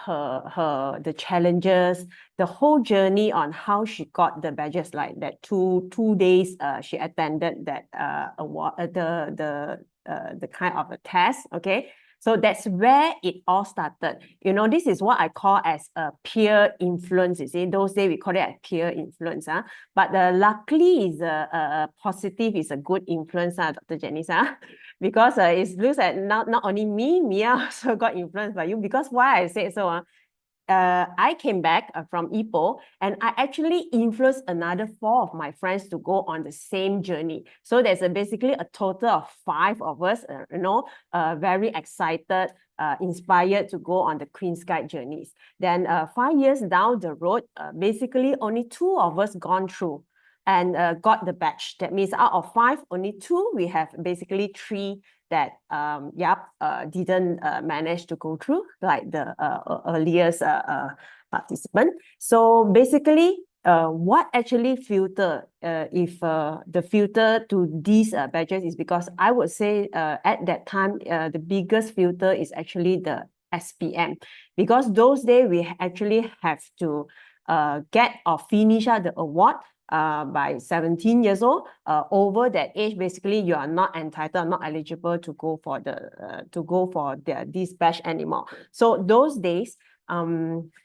the challenges, the whole journey on how she got the badges, like that two days she attended that award the kind of a test. Okay, so that's where it all started. You know, this is what I call as a peer influence. You see, those days we call it a peer influence. But luckily is a positive, is a good influence, Dr. Janice. Because it looks at not only me, Mia also got influenced by you. Because why I say so, I came back from Ipoh, and I actually influenced another 4 of my friends to go on the same journey. So there's basically a total of 5 of us, very excited, inspired to go on the Queen's Guide journeys. Then 5 years down the road, basically only 2 of us gone through and got the badge. That means out of 5, only 2, we have basically 3 that didn't manage to go through, like the earliest participant. So basically, what actually filter, if the filter to these badges is because I would say at that time, the biggest filter is actually the SPM, because those days we actually have to get or finish out the award by 17 years old. Over that age, basically you are not entitled, not eligible to go for this badge anymore. So those days,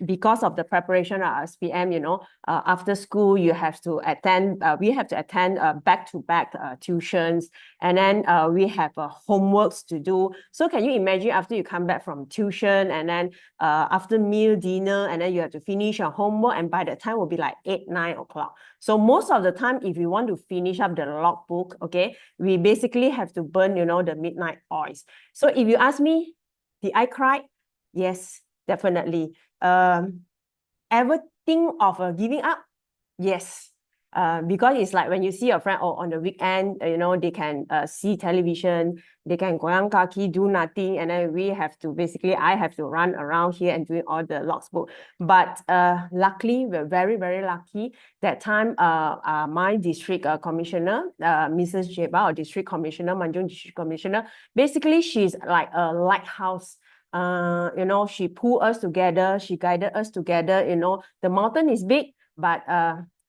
because of the preparation of SPM, after school you have to attend, we have to attend back-to-back tuitions, and then we have homeworks to do. So can you imagine, after you come back from tuition, and then after meal, dinner, and then you have to finish your homework, and by the time will be like 8-9 o'clock. So most of the time, if you want to finish up the logbook, okay, we basically have to burn, the midnight oils. So if you ask me, did I cry? Yes, definitely. Ever think of giving up? Yes. Because it's like when you see your friend on the weekend, they can see television, they can goyang kaki, do nothing, and then I have to run around here and doing all the logbook. But luckily, we're very, very lucky. That time, my district commissioner, Mrs. Jeba, or district commissioner, Manjung district commissioner, basically she's like a lighthouse. She pulled us together, she guided us together. The mountain is big, but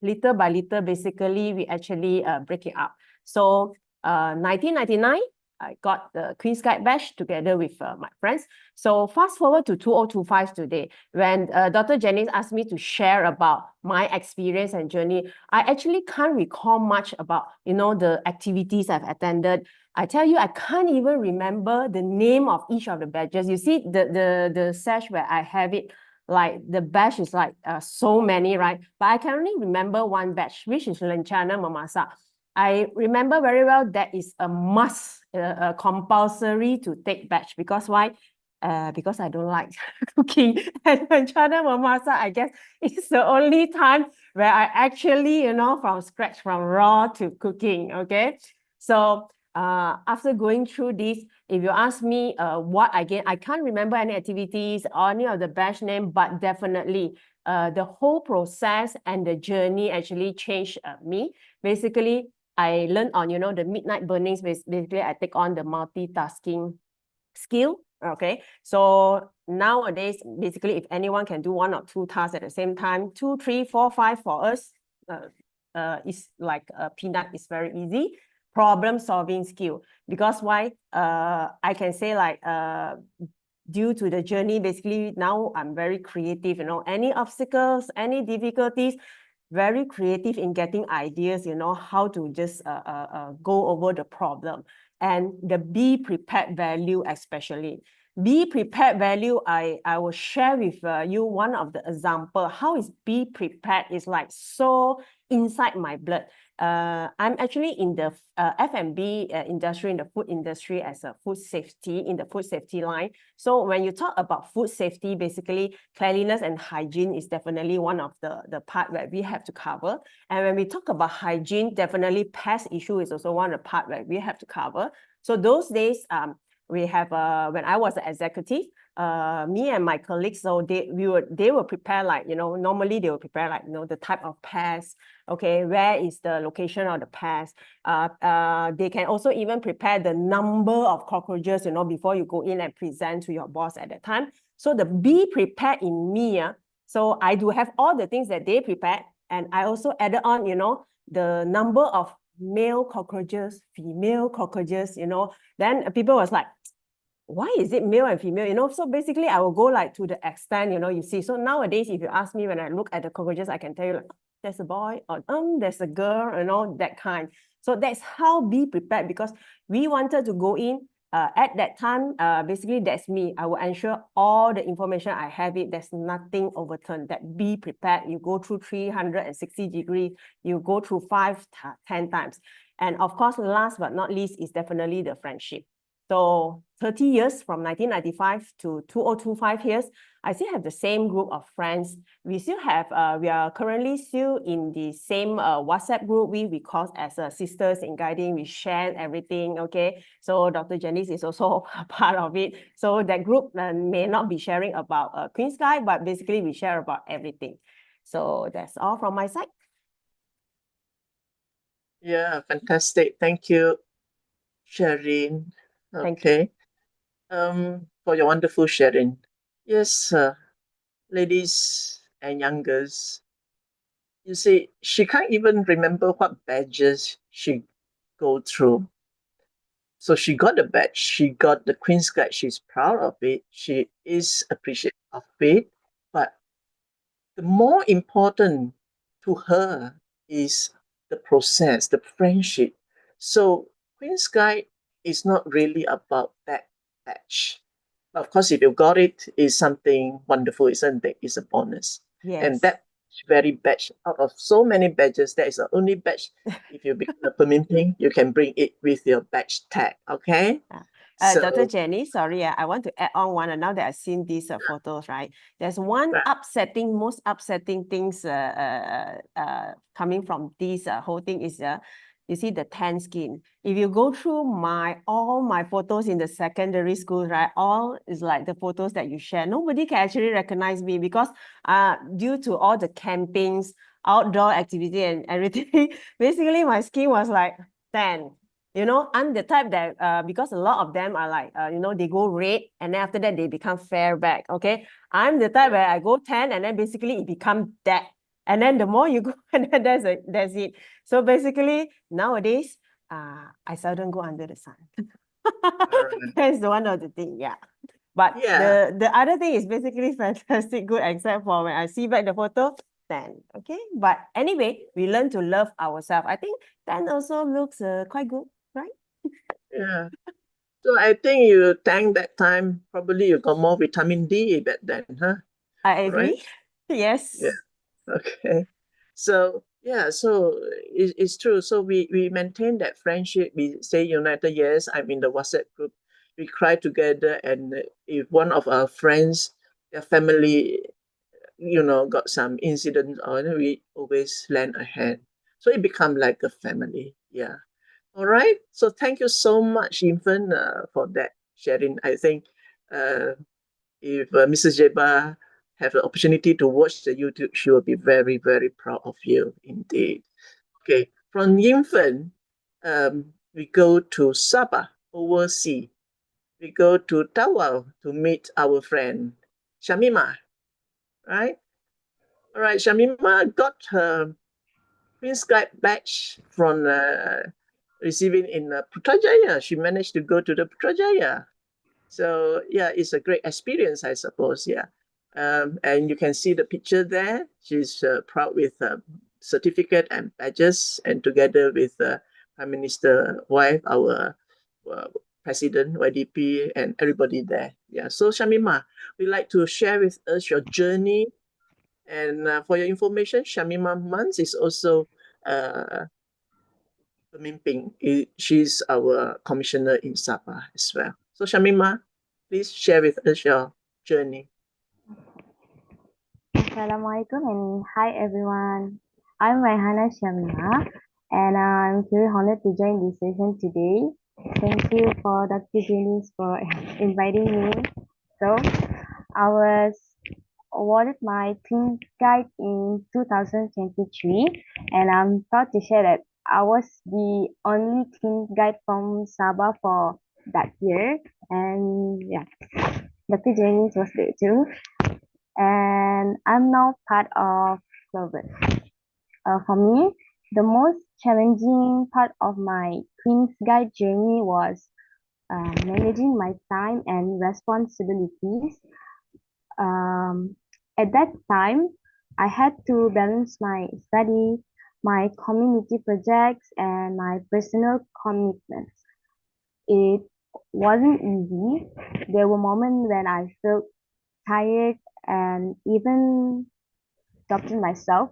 little by little, basically, we actually break it up. So 1999, I got the Queen's Guide badge together with my friends. So fast forward to 2025 today, when Dr. Janice asked me to share about my experience and journey, I actually can't recall much about, the activities I've attended. I tell you, I can't even remember the name of each of the badges. You see the sash where I have it, like the badge is like so many, right? But I can only remember one badge, which is Lencana Memasak. I remember very well that is a must, compulsory to take badge. Because why? Because I don't like cooking. And Lencana Memasak, I guess, it's the only time where I actually, from scratch, from raw to cooking, okay? So after going through this, if you ask me I can't remember any activities or any of the badge name, but definitely the whole process and the journey actually changed me. Basically, I learned on, the midnight burnings. Basically, I take on the multitasking skill. Okay, so nowadays, basically, if anyone can do 1 or 2 tasks at the same time, 2, 3, 4, 5 for us, it's like a peanut. It's very easy. Problem solving skill, because why? I can say, like, due to the journey, basically now I'm very creative. Any obstacles, any difficulties, very creative in getting ideas. How to just go over the problem. And the be prepared value, especially. Be prepared value, I will share with you one of the example. How is be prepared is like so inside my blood. I'm actually in the F&B industry, in the food industry, as a food safety, in the food safety line. So when you talk about food safety, basically cleanliness and hygiene is definitely one of the part where we have to cover. And when we talk about hygiene, definitely pest issue is also one of the part where we have to cover. So those days, we have when I was an executive, me and my colleagues, so they will prepare, like, normally they will prepare, like, the type of pest, okay, where is the location of the pest. They can also even prepare the number of cockroaches, before you go in and present to your boss at that time. So the be prepared in me, so I do have all the things that they prepared, and I also added on, the number of male cockroaches, female cockroaches, then people was like, why is it male and female? So basically I will go like to the extent, you see. So nowadays, if you ask me, when I look at the cockroaches, I can tell you, like, there's a boy, or there's a girl, that kind. So that's how be prepared, because we wanted to go in at that time. Basically, that's me. I will ensure all the information I have it. There's nothing overturned. That be prepared. You go through 360 degrees. You go through 5, 10 times. And of course, last but not least is definitely the friendship. So 30 years, from 1995 to 2025 years, I still have the same group of friends. We still have, we are currently still in the same WhatsApp group. We call as sisters in guiding. We share everything, okay? So Dr. Janice is also a part of it. So that group may not be sharing about Queen's Guide, but basically we share about everything. So that's all from my side. Yeah, fantastic. Thank you, Shireen. Thank you. Okay. For your wonderful sharing. Yes, ladies and young girls, you see, she can't even remember what badges she go through. So she got the badge, she got the Queen's Guide, she's proud of it, she is appreciative of it, but the more important to her is the process, the friendship. So Queen's Guide is not really about that badge. Of course, if you got it, is something wonderful, isn't it? It's a bonus. And Yes. that very badge, out of so many badges, that is the only badge. If you become a permitting, you can bring it with your badge tag. Okay. Dr. So Jenny, sorry, I want to add on one. Now that I've seen these photos, right? There's one right. most upsetting things coming from this whole thing is you see the tan skin. If you go through all my photos in the secondary school, right, all is like the photos that you share. Nobody can actually recognize me because due to all the campings, outdoor activity and everything, basically my skin was like tan. You know, I'm the type that because a lot of them are like you know, they go red and then after that they become fair back. Okay, I'm the type where I go tan and then basically it becomes that. And then the more you go, and then that's it. So basically, nowadays, I seldom go under the sun. That's one of the things, yeah. But Yeah. the other thing is basically fantastic, good, except for when I see back the photo, then, okay? But anyway, we learn to love ourselves. I think then also looks quite good, right? Yeah. So I think you thank that time, probably you got more vitamin D back then, huh? I Right? agree. Yes. Yeah. Okay. So yeah, so it's true. So we maintain that friendship. We stay united. Yes, I'm in the WhatsApp group. We cry together, and if one of our friends, their family, got some incident, or we always lend a hand. So it become like a family. Yeah. All right. So thank you so much, Infant, for that sharing. I think if Mrs. Jeba have the opportunity to watch the YouTube, she will be very, very proud of you indeed. Okay, from Infant, we go to Sabah, overseas. We go to Tawau to meet our friend Shamima, right? All right, Shamima got her Queen's Guide badge from receiving in Putrajaya. She managed to go to the Putrajaya. So yeah, it's a great experience, I suppose. Yeah. And you can see the picture there. She's proud with certificate and badges, and together with Prime Minister wife, our President YDP, and everybody there. Yeah. So Shamima, we'd like to share with us your journey. And for your information, Shamima Mans is also Pemimpin. She's our commissioner in Sabah as well. So Shamima, please share with us your journey. Assalamualaikum and hi everyone. I'm Raihana Shamima and I'm very honored to join this session today. Thank you for Dr. Janice for inviting me. So I was awarded my Teen Guide in 2023 and I'm proud to share that I was the only teen guide from Sabah for that year, and yeah, Dr. Janice was there too, and I'm now part of Clover. For me, the most challenging part of my Queen's Guide journey was managing my time and responsibilities. At that time, I had to balance my study, my community projects, and my personal commitments. It wasn't easy. There were moments when I felt tired and even doubting myself.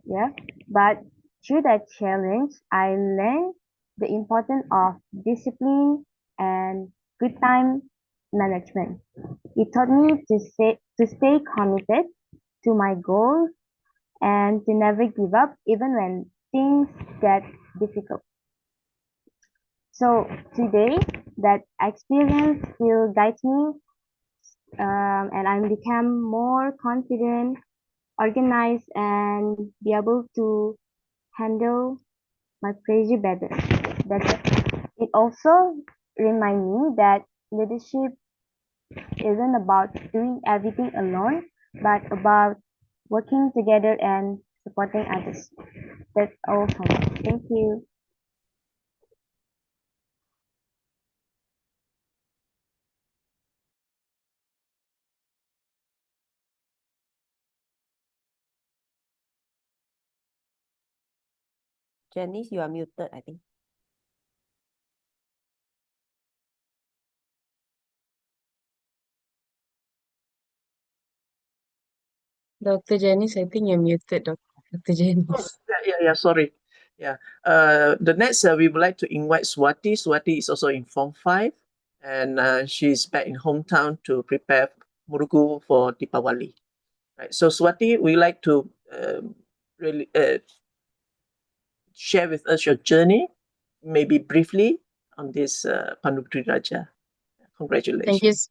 Yeah, but through that challenge, I learned the importance of discipline and good time management. It taught me to stay committed to my goals and to never give up even when things get difficult. So today, that experience still guides me, and I become more confident organize and be able to handle my pressure better. It also reminds me that leadership isn't about doing everything alone, but about working together and supporting others. That's all from me. Thank you. Janice, you are muted, I think. Dr. Janice, I think you're muted, Dr. Janice. Yeah, sorry. Yeah. The next, we would like to invite Swati. Swati is also in Form 5, and she's back in hometown to prepare Murugu for Deepawali. Right. So, Swati, we like to really share with us your journey, maybe briefly, on this Panupri Raja. Congratulations.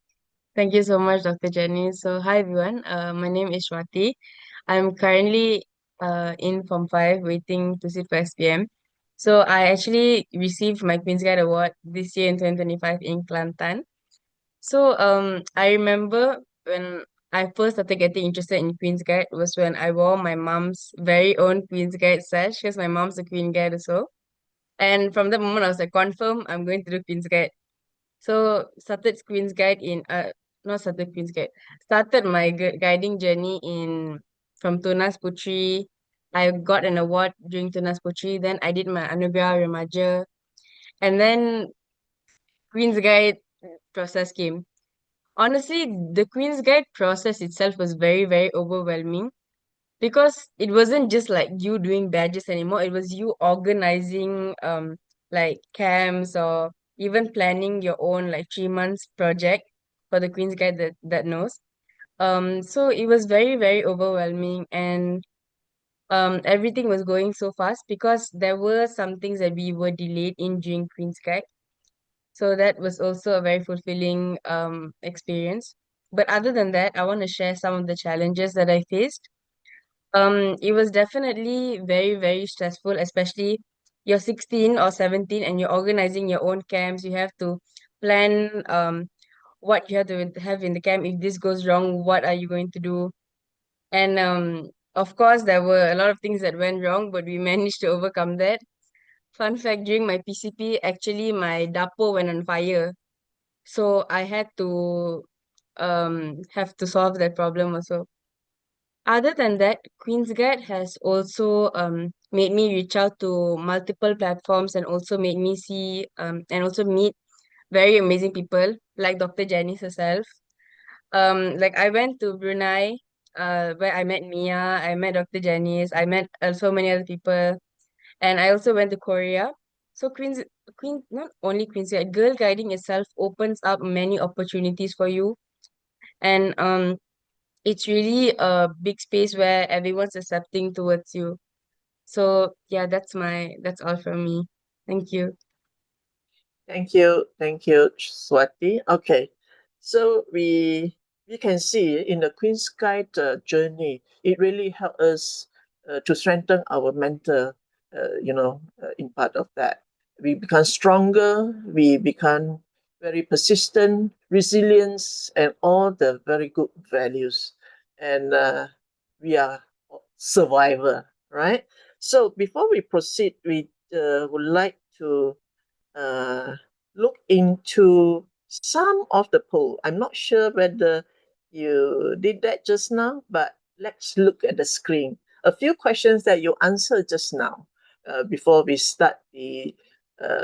Thank you so much, Dr. Janice. So, hi everyone. My name is Swati. I'm currently in Form 5 waiting to sit for SPM. So, I actually received my Queen's Guide Award this year in 2025 in Kelantan. So, I remember when I first started getting interested in Queen's Guide was when I wore my mom's very own Queen's Guide sash because my mom's a Queen Guide also. And from that moment, I was like, confirm, I'm going to do Queen's Guide. So started Queen's Guide in not started Queen's Guide. Started my guiding journey in from Tunas Putri. I got an award during Tunas Putri. Then I did my Anugerah Remaja, and then Queen's Guide process came. Honestly, the Queen's Guide process itself was very, very overwhelming because it wasn't just like you doing badges anymore. It was you organizing like camps or even planning your own like 3 months project for the Queen's Guide that knows. So it was very, very overwhelming, and everything was going so fast because there were some things that we were delayed in during Queen's Guide. So that was also a very fulfilling experience. But other than that, I want to share some of the challenges that I faced. It was definitely very, very stressful, especially you're 16 or 17 and you're organizing your own camps. You have to plan what you have to have in the camp. If this goes wrong, what are you going to do? And of course, there were a lot of things that went wrong, but we managed to overcome that. Fun fact, during my PCP, actually my dapo went on fire. So I had to have to solve that problem also. Other than that, Queen's Guide has also made me reach out to multiple platforms and also made me see and also meet very amazing people like Dr. Janice herself. Like I went to Brunei, where I met Mia, I met Dr. Janice, I met so many other people, and I also went to Korea. So not only Queen's Guide, girl guiding itself opens up many opportunities for you, and it's really a big space where everyone's accepting towards you. So yeah, that's all from me. Thank you. Thank you, Swati. Okay, so we can see in the Queen's Guide journey, it really helped us to strengthen our mental, in part of that. We become stronger, we become very persistent, resilience, and all the very good values. And we are survivor, right? So before we proceed, we would like to look into some of the poll. I'm not sure whether you did that just now, but let's look at the screen. A few questions that you answered just now before we start the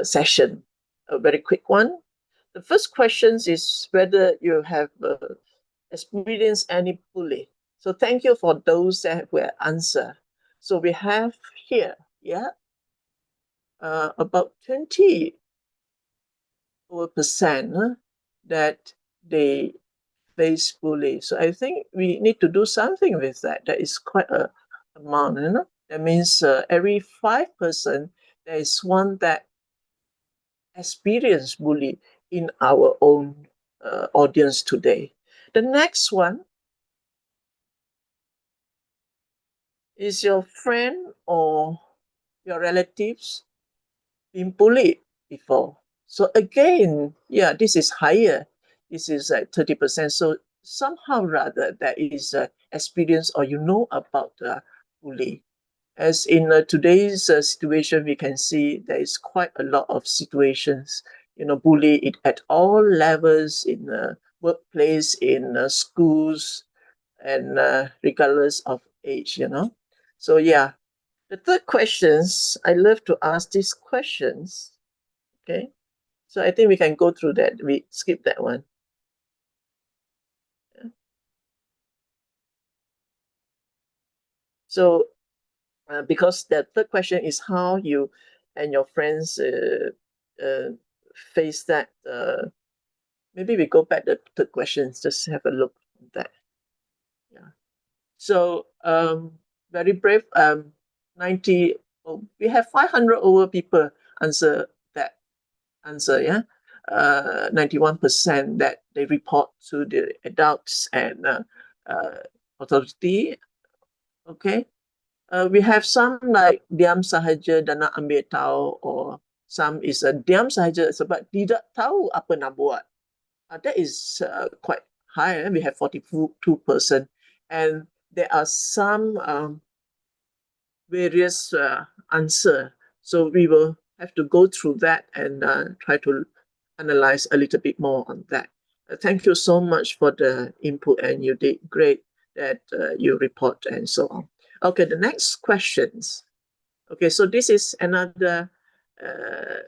session. A very quick one. The first question is whether you have experienced any bullying. So thank you for those that were answered. So we have here, about 20% that they face bully. So I think we need to do something with that. That is quite a amount, That means every 5%, there is one that experience bully in our own audience today. The next one, Is your friend or your relatives been bullied before? So again, yeah, this is higher. This is like 30%. So somehow rather there is experience or you know about bully. As in today's situation, we can see there is quite a lot of situations, bully it at all levels in the workplace, in schools, and regardless of age. So yeah, the third questions, I love to ask these questions. Okay, so I think we can go through that. We skip that one. Yeah. So because the third question is how you and your friends face that. Maybe we go back to the third questions, just have a look at that. Yeah. So very brave. 90. Oh, we have 500 over people answer that answer. Yeah. 91% that they report to the adults and authority. Okay. We have some like diam sahaja dan nak ambil tahu, or some is diam sahaja sebab tidak tahu apa nak buat. That is quite high. We have 42%, and there are some various answer. So we will have to go through that and try to analyze a little bit more on that. Thank you so much for the input, and you did great that you report and so on. Okay, the next questions. Okay, so this is another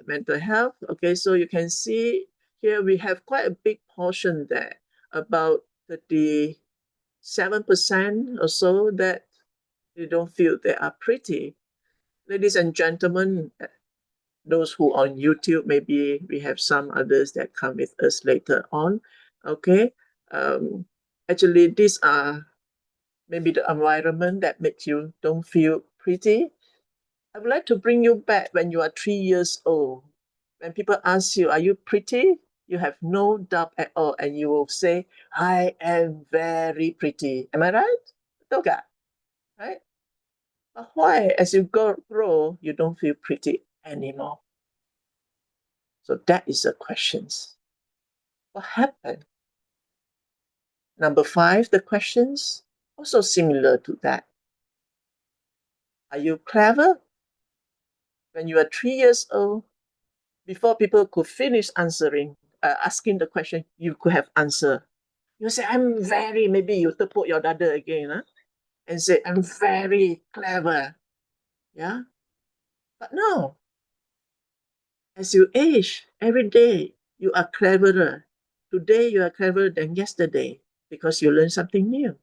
mental health. Okay, so you can see here we have quite a big portion there, about 37% or so that they don't feel they are pretty. Ladies and gentlemen, those who are on YouTube, maybe we have some others that come with us later on. Okay, actually these are maybe the environment that makes you don't feel pretty. I would like to bring you back when you are 3 years old. When people ask you, are you pretty? You have no doubt at all, and you will say, I am very pretty. Am I right? Betul tak? Right? But why, as you grow, you don't feel pretty anymore? So that is the questions. What happened? Number 5, the questions, also similar to that. Are you clever? When you are 3 years old, before people could finish asking the question, you could have answered. You say, I'm very, maybe you tepuk your dada again, and say, I'm very clever. Yeah. But no, as you age, every day you are cleverer. Today you are cleverer than yesterday because you learn something new.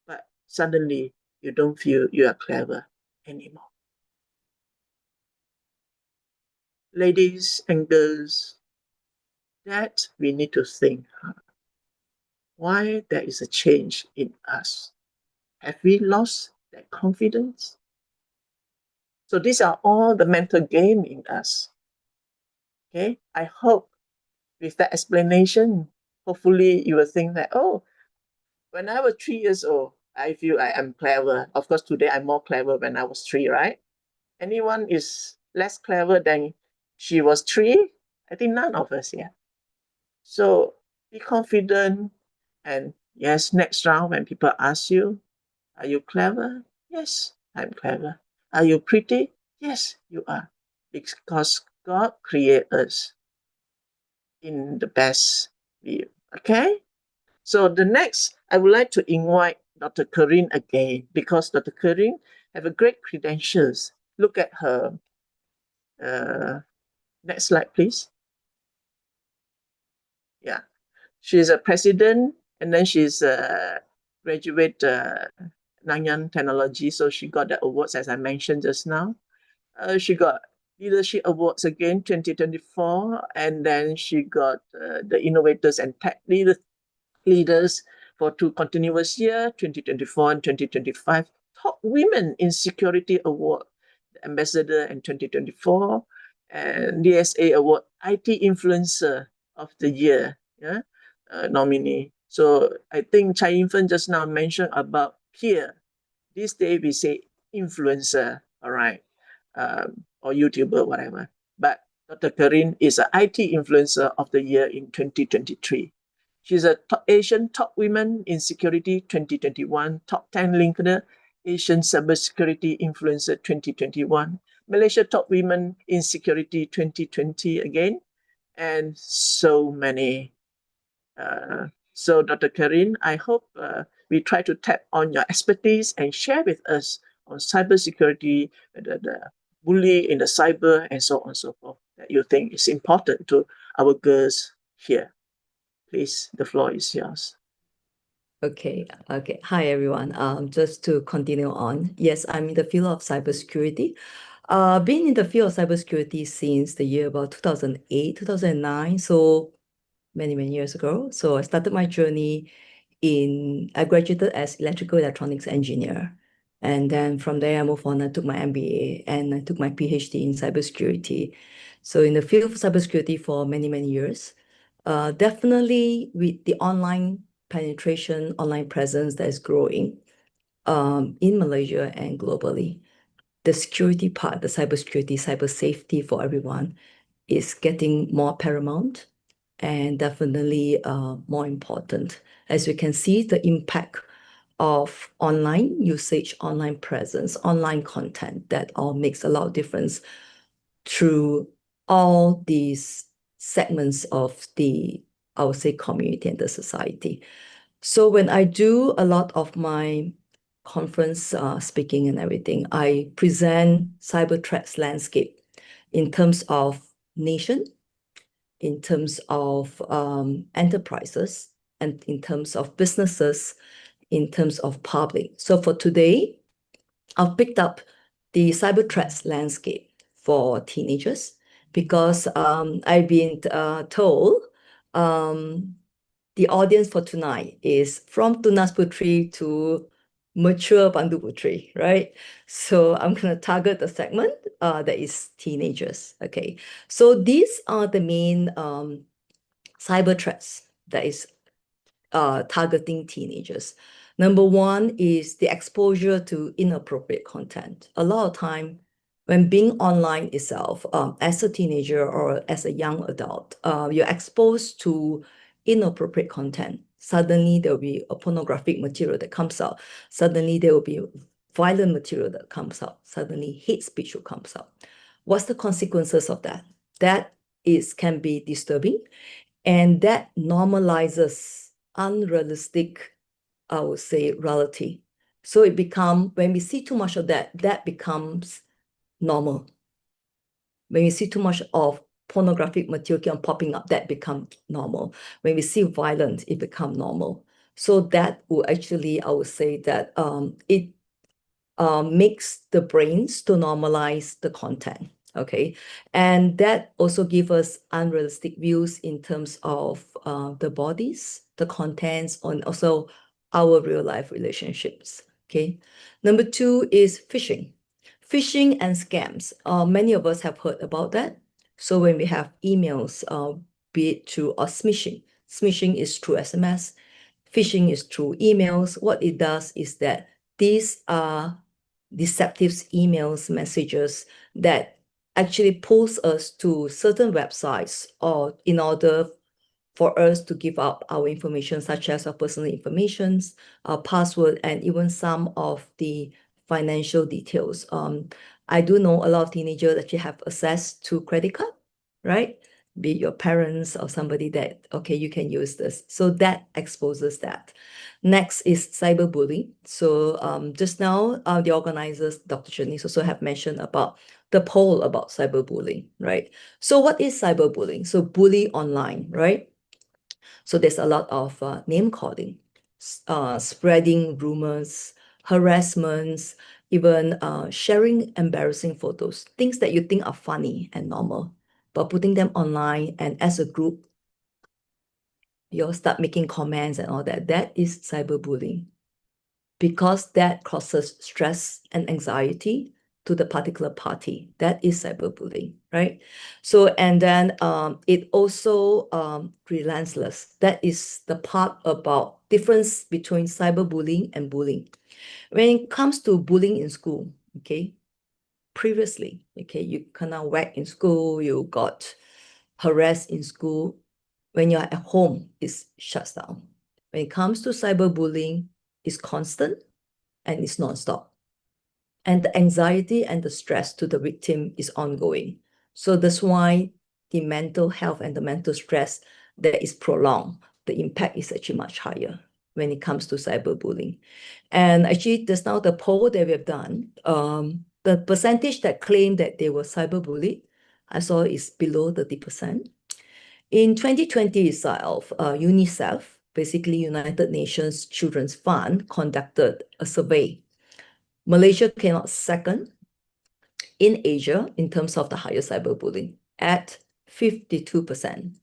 But suddenly you don't feel you are clever anymore. Ladies and girls, that we need to think why there is a change in us. Have we lost that confidence? So these are all the mental game in us. Okay, I hope with that explanation, hopefully you will think that, oh, when I was 3 years old, I feel I am clever. Of course, today I'm more clever when I was 3, right? Anyone is less clever than she was 3? I think none of us, yeah. So be confident, and yes, next round when people ask you, are you clever? Yes, I'm clever. Are you pretty? Yes, you are. Because God created us in the best view. Okay? So the next, I would like to invite Dr. Corinne again, because Dr. Corinne have a great credentials. Look at her. Next slide, please. Yeah. She's a president, and then she's a graduate Nanyang Technology, so she got the awards as I mentioned just now. She got leadership awards again 2024, and then she got the innovators and tech leaders for 2 continuous years, 2024 and 2025. Top women in security award, the ambassador in 2024, and DSA award IT influencer of the year, yeah, nominee. So I think Chai Infan just now mentioned about peer. These days we say influencer, all right, or YouTuber, whatever. But Dr. Karin is an IT influencer of the year in 2023. She's a Asian top women in security 2021, top 10 LinkedIn Asian cybersecurity influencer 2021, Malaysia top women in security 2020 again, and so many. So Dr. Karin, I hope we try to tap on your expertise and share with us on cybersecurity, the bully in the cyber, and so on and so forth, that you think is important to our girls here. Please, the floor is yours. Okay. Hi, everyone. Just to continue on. Yes, I'm in the field of cybersecurity. Been in the field of cybersecurity since the year about 2008, 2009, so many years ago. So I started my journey I graduated as electrical electronics engineer. And then from there, I moved on, I took my MBA and I took my PhD in cybersecurity. So in the field of cybersecurity for many years. Definitely with the online penetration, online presence that is growing in Malaysia and globally, the security part, the cybersecurity, cyber safety for everyone is getting more paramount and definitely more important. As we can see, the impact of online usage, online presence, online content, that all makes a lot of difference through all these segments of the, I would say, community and the society. So when I do a lot of my conference speaking and everything, I present cyber threats landscape in terms of nation, in terms of enterprises, and in terms of businesses, in terms of public. So for today, I've picked up the cyber threats landscape for teenagers because I've been told the audience for tonight is from Tunas Putri to mature Pandu Putri, right? So I'm going to target the segment that is teenagers. Okay, so these are the main cyber threats that is targeting teenagers. Number one is the exposure to inappropriate content. A lot of time when being online itself, as a teenager or as a young adult, you're exposed to inappropriate content. Suddenly there will be a pornographic material that comes out. Suddenly there will be violent material that comes out. Suddenly hate speech will comes out. What's the consequences of that? That can be disturbing, and that normalizes unrealistic, I would say, reality. So when we see too much of that becomes normal. When we see too much of pornographic material popping up, that becomes normal. When we see violence, it becomes normal. So that will actually, I would say that it makes the brains to normalize the content. Okay, and that also gives us unrealistic views in terms of the bodies, the contents, and also our real life relationships. Okay, number two is phishing. Phishing and scams. Many of us have heard about that. So when we have emails, be it through or smishing. Smishing is through SMS. Phishing is through emails. What it does is that these are deceptive emails, messages that actually pulls us to certain websites or in order for us to give up our information, such as our personal information, our password, and even some of the financial details. I do know a lot of teenagers actually have access to credit card, right? Be it your parents or somebody that, okay, you can use this. So that exposes that. Next is cyberbullying. So just now, the organizers, Dr. Janice, also have mentioned about the poll about cyberbullying, right? So what is cyberbullying? So bully online, right? So there's a lot of name calling, spreading rumors, harassments, even sharing embarrassing photos, things that you think are funny and normal, but putting them online and as a group, you'll start making comments and all that. That is cyberbullying because that causes stress and anxiety to the particular party. That is cyberbullying, right? So, and then it also relentless. That is the part about difference between cyberbullying and bullying. When it comes to bullying in school, okay, previously, okay, you cannot whack in school, you got harassed in school. When you're at home, it shuts down. When it comes to cyberbullying, it's constant and it's non-stop. And the anxiety and the stress to the victim is ongoing. So that's why the mental health and the mental stress that is prolonged, the impact is actually much higher when it comes to cyberbullying. And actually, just now the poll that we have done, the percentage that claim that they were cyberbullied, I saw is below 30%. In 2020 itself, UNICEF, basically United Nations Children's Fund, conducted a survey. Malaysia came out second in Asia in terms of the highest cyberbullying at 52%.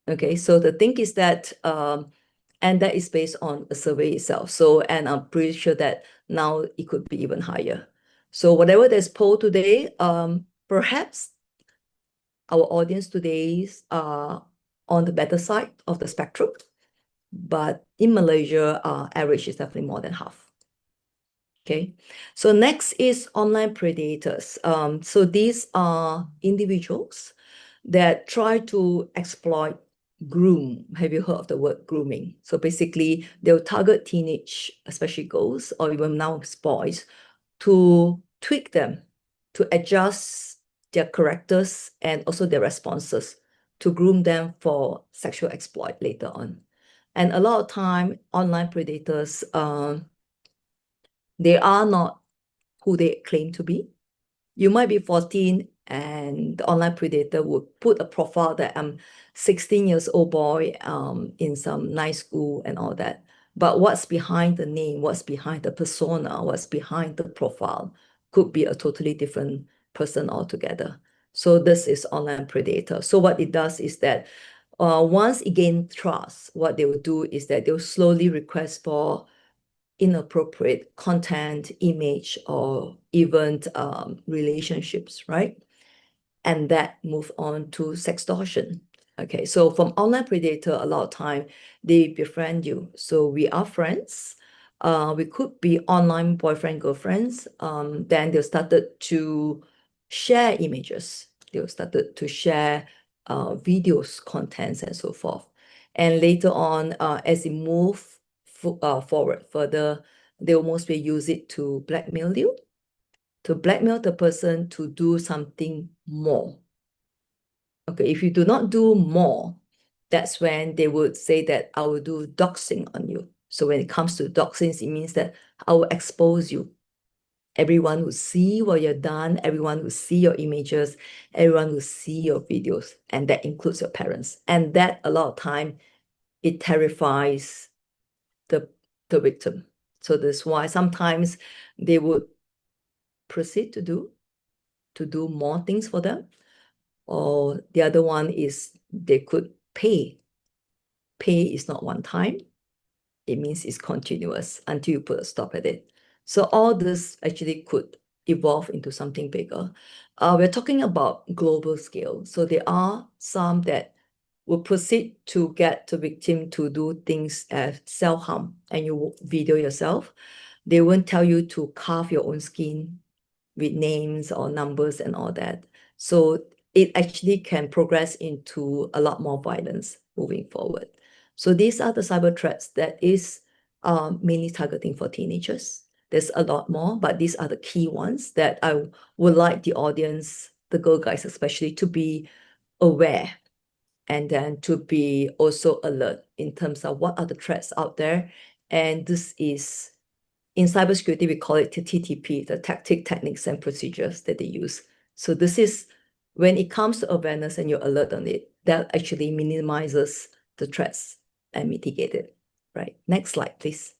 Okay, so the thing is that, and that is based on a survey itself. So, and I'm pretty sure that now it could be even higher. So whatever that's polled today, perhaps our audience today are on the better side of the spectrum, but in Malaysia, average is definitely more than half. Okay, so next is online predators. So these are individuals that try to exploit, groom. Have you heard of the word grooming? So basically, they'll target teenage, especially girls, or even now boys, to tweak them, to adjust their characters and also their responses, to groom them for sexual exploit later on. And a lot of time, online predators, they are not who they claim to be. You might be 14 and the online predator would put a profile that I'm 16 years old boy in some nice school and all that. But what's behind the name, what's behind the persona, what's behind the profile could be a totally different person altogether. So this is online predator. So what it does is that once it gains trust, what they will do is that they'll slowly request for inappropriate content, image, or even relationships, right? And that move on to sextortion. Okay, so from online predator, a lot of time they befriend you. So we are friends. We could be online boyfriend, girlfriends. Then they started to share images. They started to share videos, contents, and so forth. And later on, as it move forward further, they will mostly use it to blackmail you, to blackmail the person to do something more. Okay, if you do not do more, that's when they would say that I will do doxing on you. So when it comes to doxing, it means that I will expose you. Everyone will see what you've done, everyone will see your images, everyone will see your videos, and that includes your parents. And that a lot of time, it terrifies the victim. So that's why sometimes they would proceed to do more things for them. Or the other one is they could pay. Pay is not one time. It means it's continuous until you put a stop at it. So all this actually could evolve into something bigger. We're talking about global scale. So there are some that will proceed to get the victim to do things as self-harm, and you video yourself. They won't tell you to carve your own skin with names or numbers and all that. So it actually can progress into a lot more violence moving forward. So these are the cyber threats that is mainly targeting for teenagers. There's a lot more, but these are the key ones that I would like the audience, the girl guys especially, to be aware and then to be also alert in terms of what are the threats out there. And this is, in cybersecurity, we call it the TTP, the tactic, techniques, and procedures that they use. So this is, when it comes to awareness and you're alert on it, that actually minimizes the threats and mitigate it. Right. Next slide, please.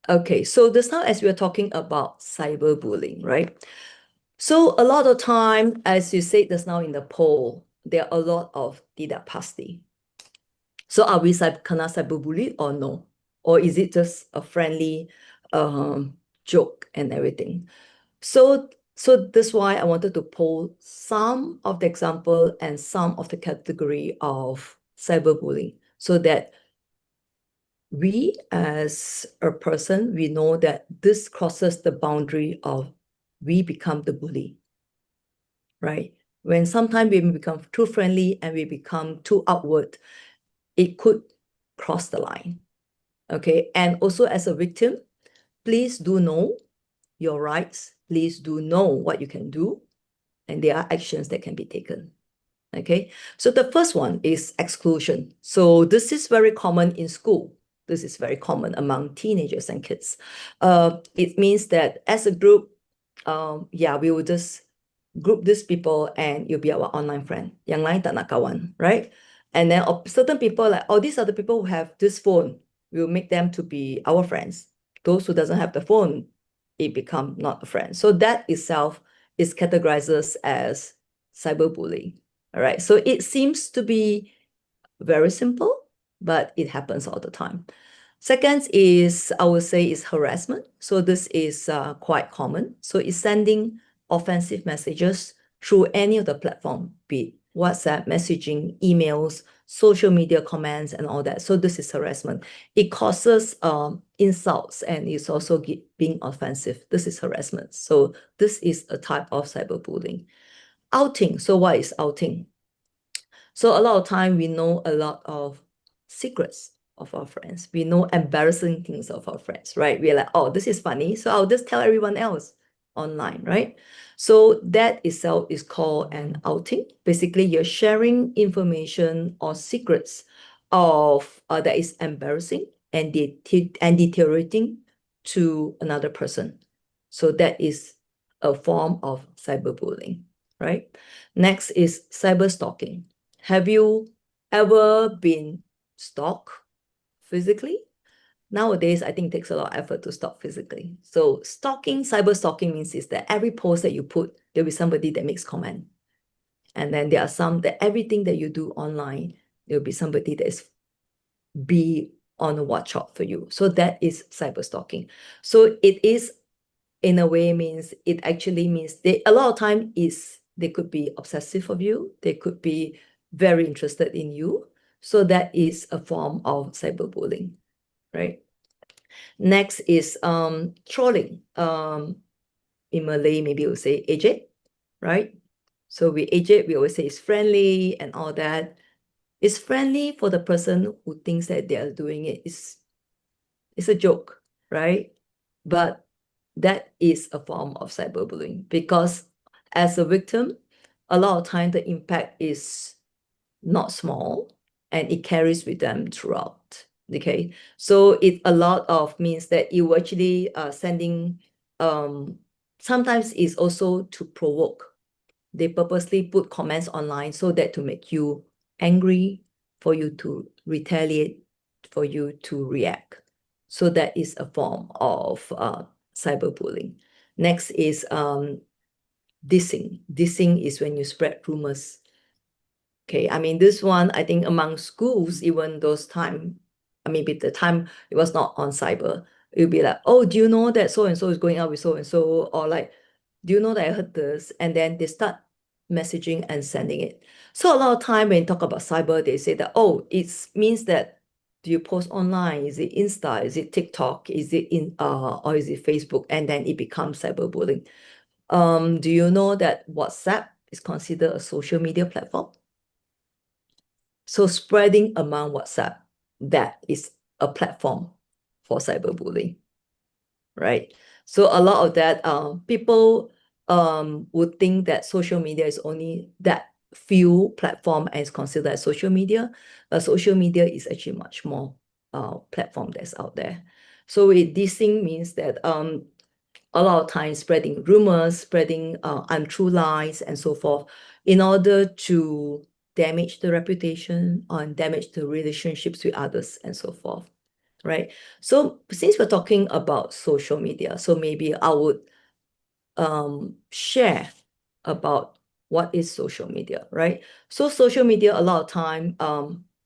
Okay, so just now as we are talking about cyberbullying, right? So a lot of time, as you said just now in the poll, there are a lot of tidak pasti. So are we kena cyberbully or no? Or is it just a friendly joke and everything? So So that's why I wanted to pull some of the example and some of the category of cyberbullying so that we as a person, we know that this crosses the boundary of we become the bully, right? When sometimes we become too friendly and we become too outward, it could cross the line, okay? And also as a victim, please do know your rights. Please do know what you can do. And there are actions that can be taken. Okay, so the first one is exclusion. So this is very common in school. This is very common among teenagers and kids. It means that as a group, yeah, we will just group these people and you'll be our online friend. Yang lain tak nak kawan, right? And then certain people like, oh, these are the people who have this phone. We'll make them to be our friends. Those who doesn't have the phone, it become not a friend. So that itself is categorized as cyberbullying. All right. So it seems to be very simple, but it happens all the time. Second is, I would say, is harassment. So this is quite common. So it's sending offensive messages through any of the platform, be it WhatsApp, messaging, emails, social media comments, and all that. So this is harassment. It causes insults and it's also being offensive. This is harassment. So this is a type of cyberbullying. Outing. So what is outing? So a lot of time we know a lot of secrets of our friends. We know embarrassing things of our friends, right? We're like, oh, this is funny, so I'll just tell everyone else online, right? So that itself is called an outing. Basically, you're sharing information or secrets of that is embarrassing and deteriorating to another person. So that is a form of cyberbullying, right? Next is cyber stalking. Have you ever been stalked physically? Nowadays, I think it takes a lot of effort to stalk physically. So stalking, cyber stalking means is that every post that you put, there'll be somebody that makes comment. And then there are some that everything that you do online, there'll be somebody that is be on a watch out for you. So that is cyber stalking. So it is, in a way, means it actually means a lot of time is they could be obsessive of you. They could be very interested in you. So that is a form of cyberbullying, right? Next is trolling. In Malay, maybe we'll say ejek, right? So we ejek, we always say it's friendly and all that. It's friendly for the person who thinks that they are doing it. It's a joke, right? But that is a form of cyberbullying because as a victim, a lot of time the impact is not small and it carries with them throughout. Okay, so it a lot of means that you actually sending sometimes it's also to provoke. They purposely put comments online so that to make you angry, for you to retaliate, for you to react. So that is a form of cyberbullying. Next is dissing. Dissing is when you spread rumors. Okay, I mean, this one, I think among schools, even those time, I mean, by the time it was not on cyber, it would be like, oh, do you know that so-and-so is going out with so-and-so? Or like, do you know that I heard this? And then they start messaging and sending it. So a lot of time when you talk about cyber, they say that, oh, it means that do you post online? Is it Insta? Is it TikTok? Is it or is it Facebook? And then it becomes cyberbullying. Do you know that WhatsApp is considered a social media platform? So spreading among WhatsApp, that is a platform for cyberbullying, right? So a lot of that, people would think that social media is only that few platform as considered as social media, but social media is actually much more platform that's out there. So this thing means that a lot of times spreading rumors, spreading untrue lies and so forth in order to damage the reputation and damage the relationships with others and so forth, right? So since we're talking about social media, so maybe I would share about what is social media, right? So social media, a lot of time,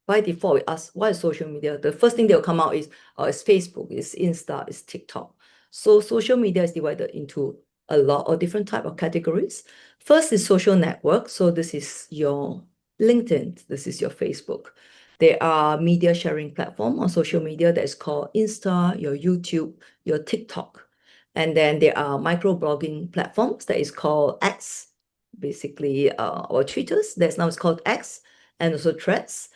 by default, we ask, what is social media? The first thing that will come out is it's Facebook, it's Insta, it's TikTok. So social media is divided into a lot of different type of categories. First is social network. So this is your LinkedIn. This is your Facebook. There are media sharing platform on social media that is called Insta, your YouTube, your TikTok. And then there are microblogging platforms that is called X, basically or Twitters. That's now it's called X, and also Threads.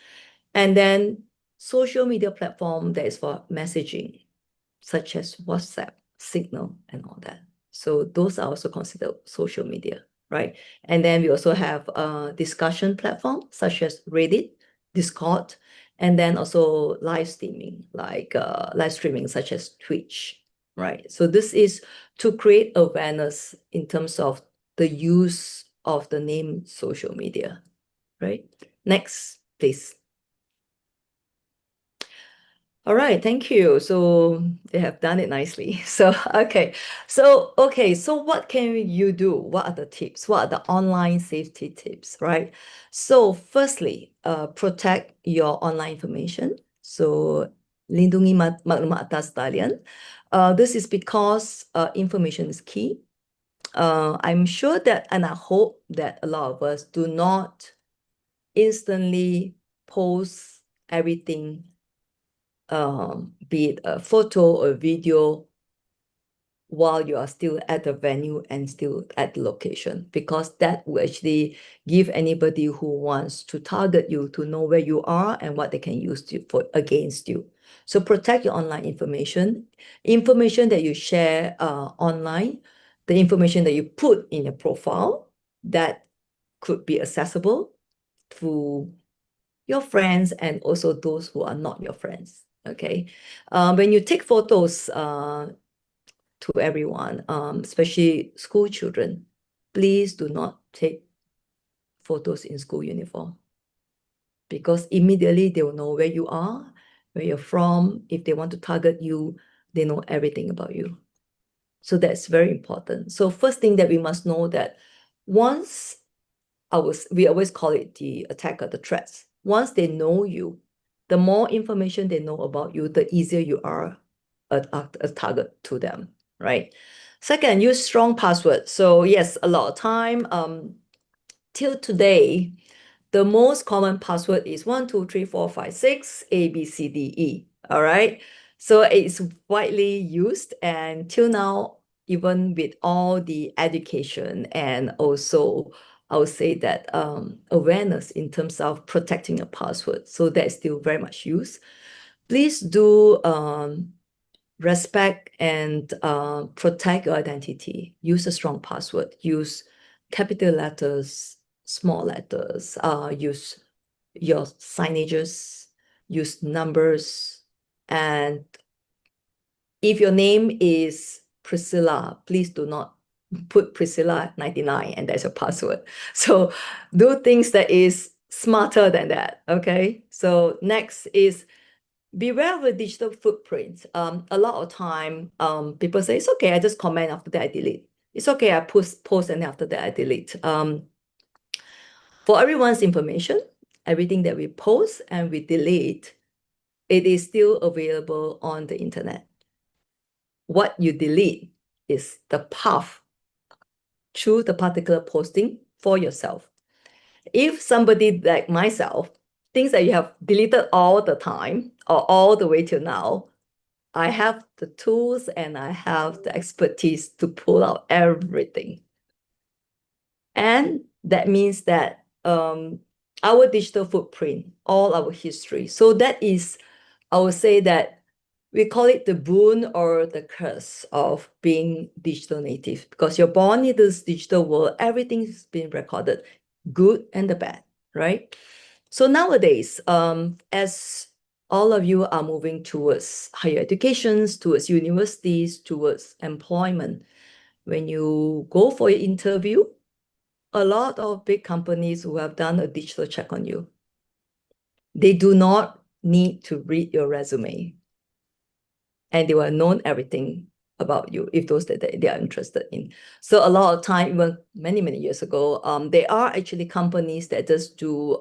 And then social media platform that is for messaging, such as WhatsApp, Signal, and all that. So those are also considered social media, right? And then we also have a discussion platform such as Reddit, Discord, and then also live streaming, like live streaming such as Twitch, right? So this is to create awareness in terms of the use of the name social media, right? Next, please. All right, thank you. So they have done it nicely. So, okay. So what can you do? What are the tips? What are the online safety tips, right? So firstly, protect your online information. So lindungi maklumat atas talian. This is because information is key. I'm sure that, and I hope that a lot of us do not instantly post everything, be it a photo or video, while you are still at the venue and still at the location, because that will actually give anybody who wants to target you to know where you are and what they can use against you. So protect your online information that you share online, the information that you put in your profile that could be accessible to your friends and also those who are not your friends. Okay, when you take photos to everyone, especially school children, please do not take photos in school uniform, because immediately they will know where you are, where you're from. If they want to target you, they know everything about you. So that's very important. So first thing that we must know that once we always call it the attacker, the threats. Once they know you, the more information they know about you, the easier you are a target to them, right? Second, use strong passwords. So yes, a lot of time, till today, the most common password is 1, 2, 3, 4, 5, 6, A, B, C, D, E. All right. So it's widely used, and till now, even with all the education and also I would say that awareness in terms of protecting your password, so that's still very much used. Please do respect and protect your identity. Use a strong password. Use capital letters, small letters. Use your signages. Use numbers. And if your name is Priscilla, please do not put Priscilla 99 and that's your password. So do things that is smarter than that. Okay. So next is beware of a digital footprint. A lot of time, people say, it's okay, I just comment, after that I delete. It's okay, I post and after that I delete. For everyone's information, everything that we post and we delete, it is still available on the internet. What you delete is the path through the particular posting for yourself. If somebody like myself thinks that you have deleted all the time or all the way till now, I have the tools and I have the expertise to pull out everything. And that means that our digital footprint, all our history. So that is, I would say that we call it the boon or the curse of being digital native, because you're born in this digital world, everything's been recorded, good and the bad, right? So nowadays, as all of you are moving towards higher educations, towards universities, towards employment, when you go for your interview, a lot of big companies who have done a digital check on you, they do not need to read your resume. And they will have known everything about you if those that they are interested in. So a lot of time, even many, many years ago, there are actually companies that just do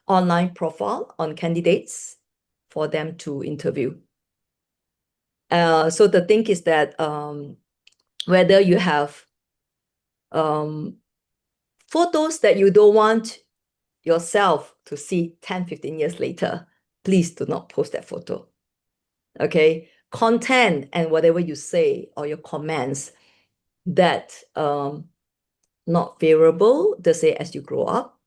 online profile on candidates for them to interview. So the thing is that whether you have photos that you don't want yourself to see 10, 15 years later, please do not post that photo. Okay? Content and whatever you say or your comments that not favorable, to say as you grow up,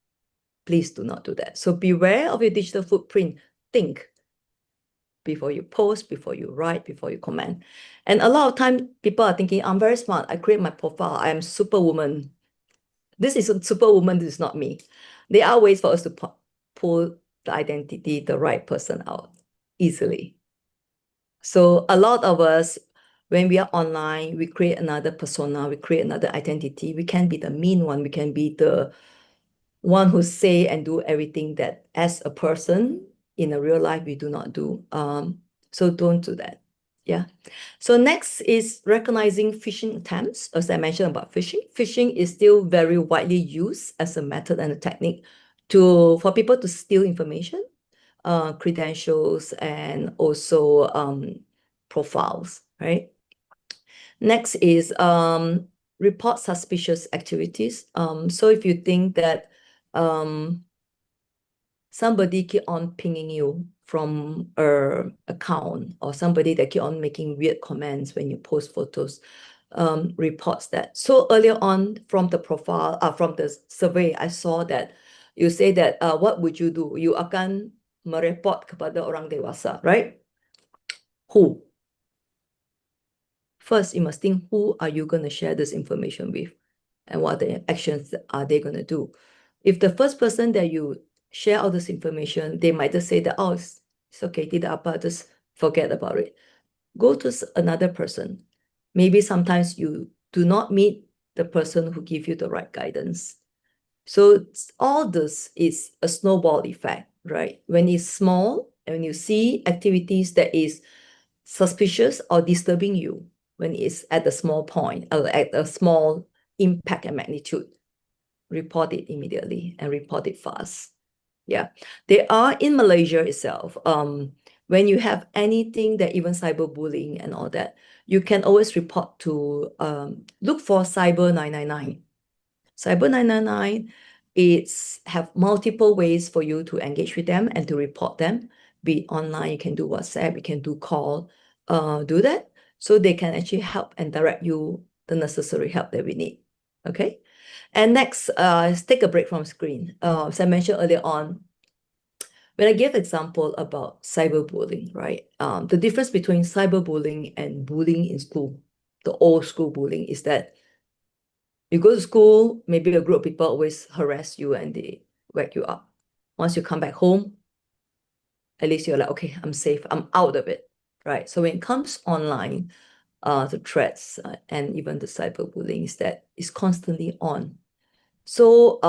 please do not do that. So beware of your digital footprint. Think before you post, before you write, before you comment. And a lot of time people are thinking, I'm very smart. I create my profile. I am superwoman. This is a superwoman. This is not me. There are ways for us to pull the identity, the right person out easily. So a lot of us, when we are online, we create another persona, we create another identity. We can be the mean one. We can be the one who say and do everything that as a person in a real life we do not do. So don't do that. Yeah. So next is recognizing phishing attempts. As I mentioned about phishing, phishing is still very widely used as a method and a technique for people to steal information, credentials, and also profiles, right? Next is report suspicious activities. So if you think that somebody keep on pinging you from a account, or somebody that keep on making weird comments when you post photos, reports that. So earlier on from the profile, from the survey, I saw that you say that what would you do? You akan mereport kepada orang dewasa, right? Who? First, you must think, who are you going to share this information with, and what the actions are they going to do? If the first person that you share all this information, they might just say that, oh, it's okay, tidak apa, just forget about it. Go to another person. Maybe sometimes you do not meet the person who give you the right guidance. So all this is a snowball effect, right? When it's small, and when you see activities that is suspicious or disturbing you, when it's at a small point, or at a small impact and magnitude, report it immediately and report it fast. Yeah, they are in Malaysia itself. When you have anything that even cyberbullying and all that, you can always report to look for Cyber 999. Cyber 999, it's have multiple ways for you to engage with them and to report them. Be it online, you can do WhatsApp, you can do call, do that. So they can actually help and direct you the necessary help that we need. Okay. And next, let's take a break from screen. As I mentioned earlier on, when I gave example about cyberbullying, right? The difference between cyberbullying and bullying in school, the old school bullying, is that you go to school, maybe a group of people always harass you and they whack you up. Once you come back home, at least you're like, okay, I'm safe, I'm out of it, right? So when it comes online, the threats and even the cyberbullying is constantly on. So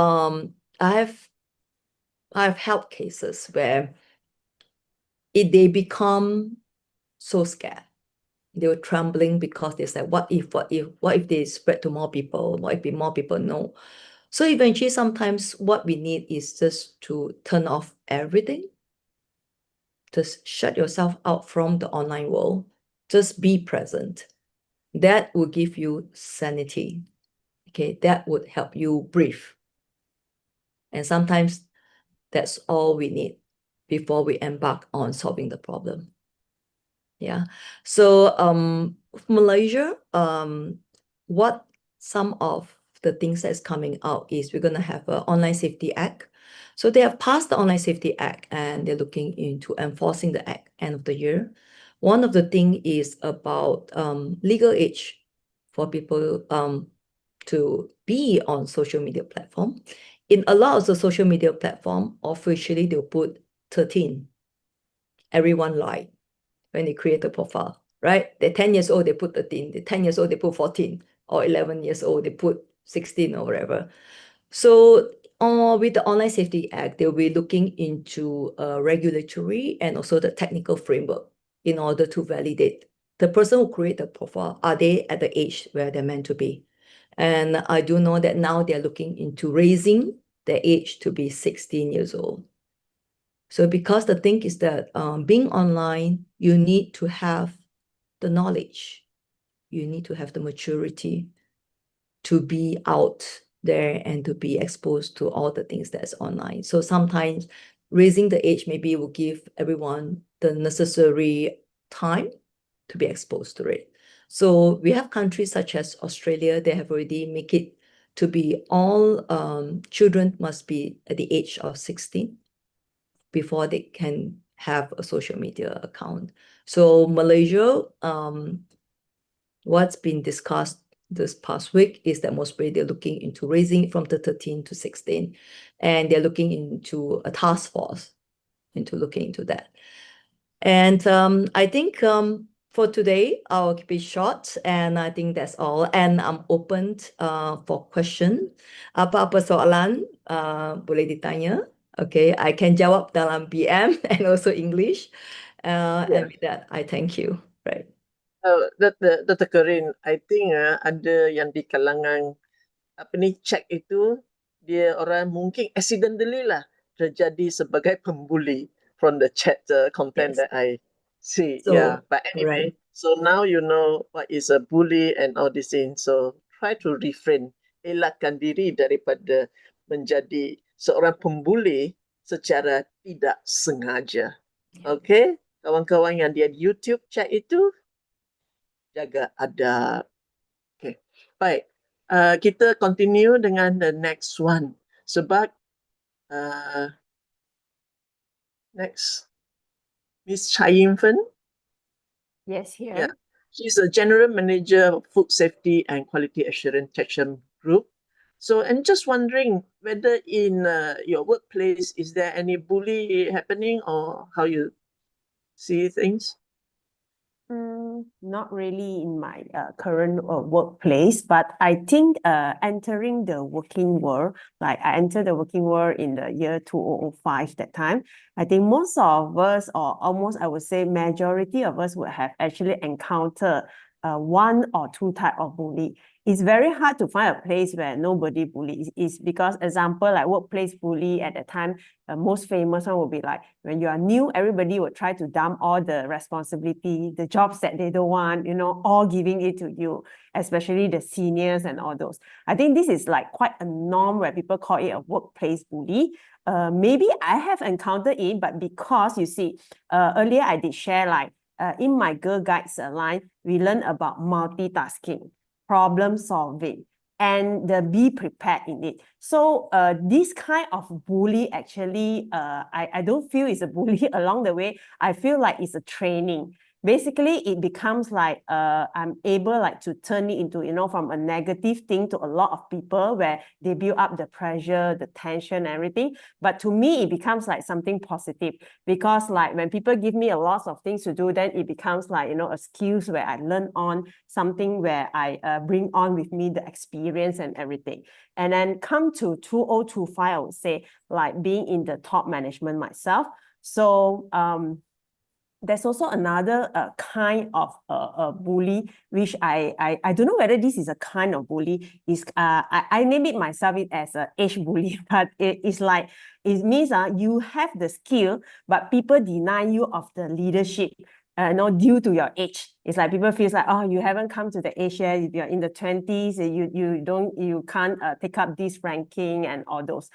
I've helped cases where they become so scared. They were trembling because they said, what if they spread to more people? What if more people know? So eventually, sometimes what we need is just to turn off everything. Just shut yourself out from the online world. Just be present. That will give you sanity. Okay, that would help you breathe. And sometimes that's all we need before we embark on solving the problem. Yeah. So Malaysia, what some of the things that's coming out is we're going to have an Online Safety Act. So they have passed the Online Safety Act and they're looking into enforcing the act end of the year. One of the things is about legal age for people to be on social media platform. In a lot of the social media platform, officially they'll put 13. Everyone lied when they create a profile, right? They're 10 years old, they put 13. They're 10 years old, they put 14. Or 11 years old, they put 16 or whatever. So with the Online Safety Act, they'll be looking into regulatory and also the technical framework in order to validate the person who create the profile, are they at the age where they're meant to be? And I do know that now they're looking into raising the age to be 16 years old. So because the thing is that being online, you need to have the knowledge. you need to have the maturity to be out there and to be exposed to all the things that's online. So sometimes raising the age maybe will give everyone the necessary time to be exposed to it. So we have countries such as Australia, they have already make it to be all children must be at the age of 16 before they can have a social media account. So Malaysia, what's been discussed this past week is that most probably they're looking into raising it from the 13 to 16, and they're looking into a task force into looking into that. And I think for today, I'll keep it short, and I think that's all. And I'm open for question. Apa-apa soalan boleh ditanya. Okay, I can jawab dalam BM and also English. And with that, I thank you. Right. Dr. Corinne, I think ada yang di kalangan chat itu, dia orang mungkin accidentally lah terjadi sebagai pembuli from the chat content that I see. So, But anyway, so now you know what is a bully and all these things. So try to refrain, elakkan diri daripada menjadi seorang pembuli secara tidak sengaja. Okay, kawan-kawan yang dia YouTube chat itu, jaga adab. Okay, baik. Kita continue dengan the next one. Sebab next, Miss Chai Yin-fen. Yes, here. Yeah, she's a general manager of food safety and quality assurance section group. So I'm just wondering whether in your workplace, is there any bully happening or how you see things? Not really in my current workplace, but I think entering the working world, like I entered the working world in the year 2005 that time, I think most of us, or almost I would say majority of us, would have actually encountered one or two type of bully. It's very hard to find a place where nobody bullies. It's because, example, like workplace bully at the time, most famous one would be like, when you are new, everybody would try to dump all the responsibility, the jobs that they don't want, all giving it to you, especially the seniors and all those. I think this is like quite a norm where people call it a workplace bully. Maybe I have encountered it, but because you see, earlier I did share like, in my Girl Guides line, we learn about multitasking, problem solving, and be prepared in it. So this kind of bully actually, I don't feel it's a bully along the way. I feel like it's a training. Basically, it becomes like I'm able like to turn it into, from a negative thing to a lot of people where they build up the pressure, the tension, everything. But to me, it becomes like something positive, because like when people give me a lot of things to do, then it becomes like, a skills where I learn on something, where I bring on with me the experience and everything. And then come to 2025, I would say, like being in the top management myself. So there's also another kind of bully, which I don't know whether this is a kind of bully. Is I name it myself as an age bully, but it's like, it means you have the skill, but people deny you of the leadership. Due to your age. It's like people feel like, oh, you haven't come to the age yet. If you're in the 20s, you can't take up this ranking and all those.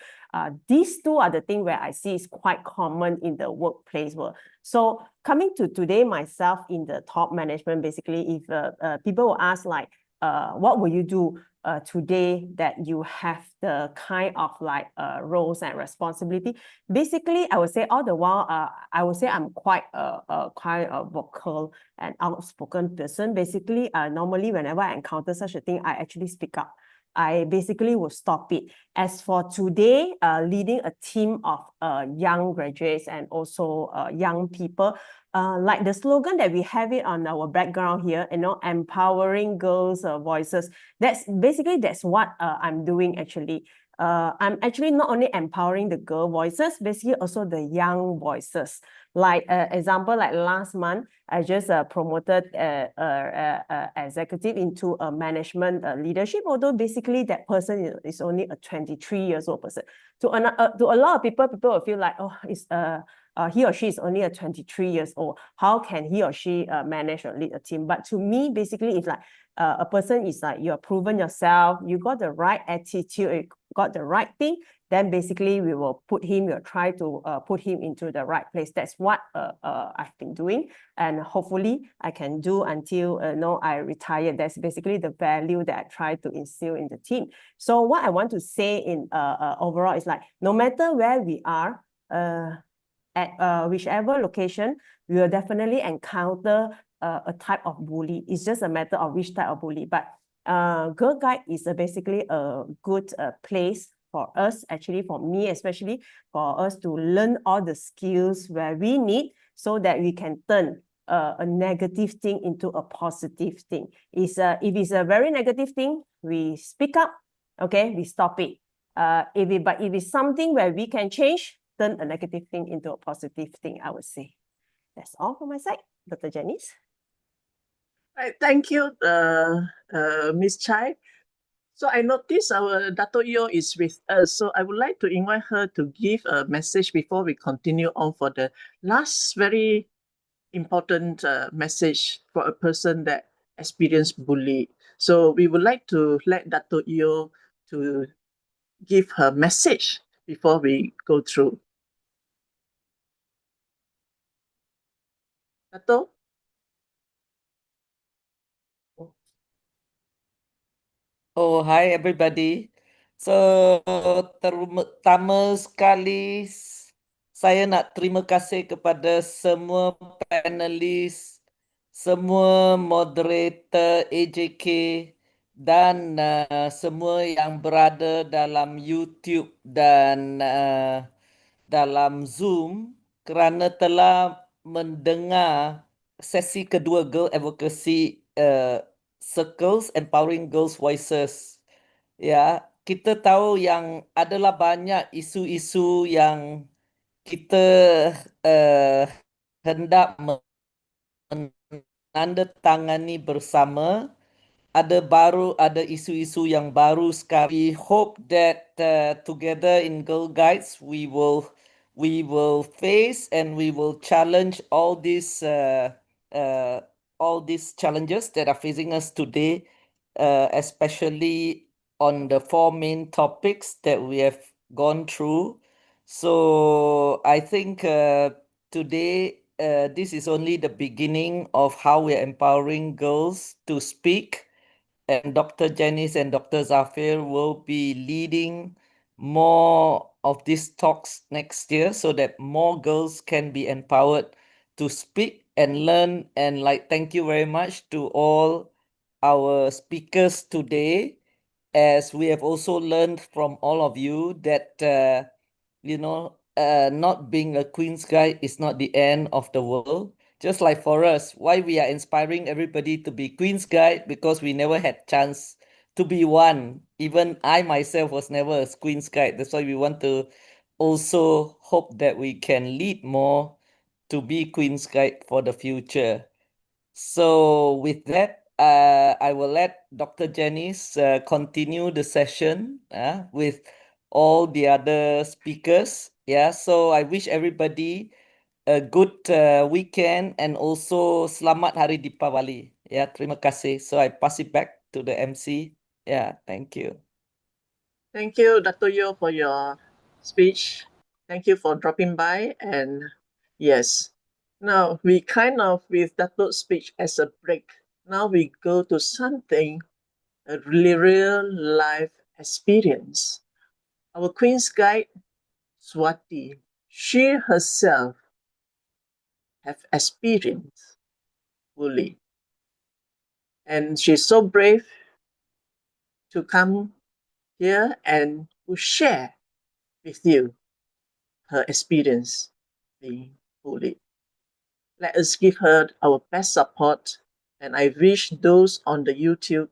These two are the things where I see is quite common in the workplace world. So coming to today myself in the top management, basically, if people will ask like, what will you do today that you have the kind of like roles and responsibility? Basically, I would say all the while, I would say I'm quite a vocal and outspoken person. Basically, normally whenever I encounter such a thing, I actually speak up. I basically will stop it. As for today, leading a team of young graduates and also young people, like the slogan that we have it on our background here, empowering girls' voices. That's what I'm doing actually. I'm actually not only empowering the girl voices, basically also the young voices. Like example, like last month, I just promoted a executive into a management leadership, although basically that person is only a 23 years old person. To a lot of people will feel like, oh, it's he or she is only 23 years old. How can he or she manage or lead a team? But to me, basically, it's like a person is like, you're proven yourself, you got the right attitude, you got the right thing, then basically we will we'll try to put him into the right place. That's what I've been doing. And hopefully I can do until I retire. That's basically the value that I try to instill in the team. So what I want to say in overall is like, no matter where we are, at whichever location, we will definitely encounter a type of bully. It's just a matter of which type of bully. But Girl Guide is basically a good place for us, actually for me especially, for us to learn all the skills where we need so that we can turn a negative thing into a positive thing. If it's a very negative thing, we speak up, okay, we stop it. But if it's something where we can change, turn a negative thing into a positive thing, I would say. That's all from my side. Dr. Janice. Right, thank you, Ms. Chai. So I noticed our Dato Yo is with us. So I would like to invite her to give a message before we continue on for the last very important message for a person that experienced bullying. So we would like to let Dato Yo to give her message before we go through. Dato? Oh, hi everybody. So, pertama sekali saya nak terima kasih kepada semua panelis, semua moderator AJK dan semua yang berada dalam YouTube dan dalam Zoom kerana telah mendengar sesi kedua Girl Advocacy Circles Empowering Girls Voices. Ya, kita tahu yang adalah banyak isu-isu yang kita hendak menandatangani bersama. Ada isu-isu yang baru sekali. We hope that together in Girl Guides we will face and we will challenge all these challenges that are facing us today, especially on the four main topics that we have gone through. So I think today this is only the beginning of how we are empowering girls to speak. And Dr. Janice and Dr. Zafir will be leading more of these talks next year so that more girls can be empowered to speak and learn. And thank you very much to all our speakers today, as we have also learned from all of you that not being a Queen's Guide is not the end of the world. Just like for us, why we are inspiring everybody to be Queen's Guide, because we never had chance to be one. Even I myself was never a Queen's Guide. That's why we want to also hope that we can lead more to be Queen's Guide for the future. So with that, I will let Dr. Janice continue the session with all the other speakers. Yeah, so I wish everybody a good weekend and also Selamat Hari Deepavali. Yeah, terima kasih. So I pass it back to the MC. Yeah, thank you. Thank you, Dr. Yo, for your speech. Thank you for dropping by. And yes, now we kind of, with Dato's speech as a break, now we go to something, a really real life experience. Our Queen's Guide, Swati, she herself have experienced bullying. And she's so brave to come here and to share with you her experience being bullied. Let us give her our best support, and I wish those on the YouTube,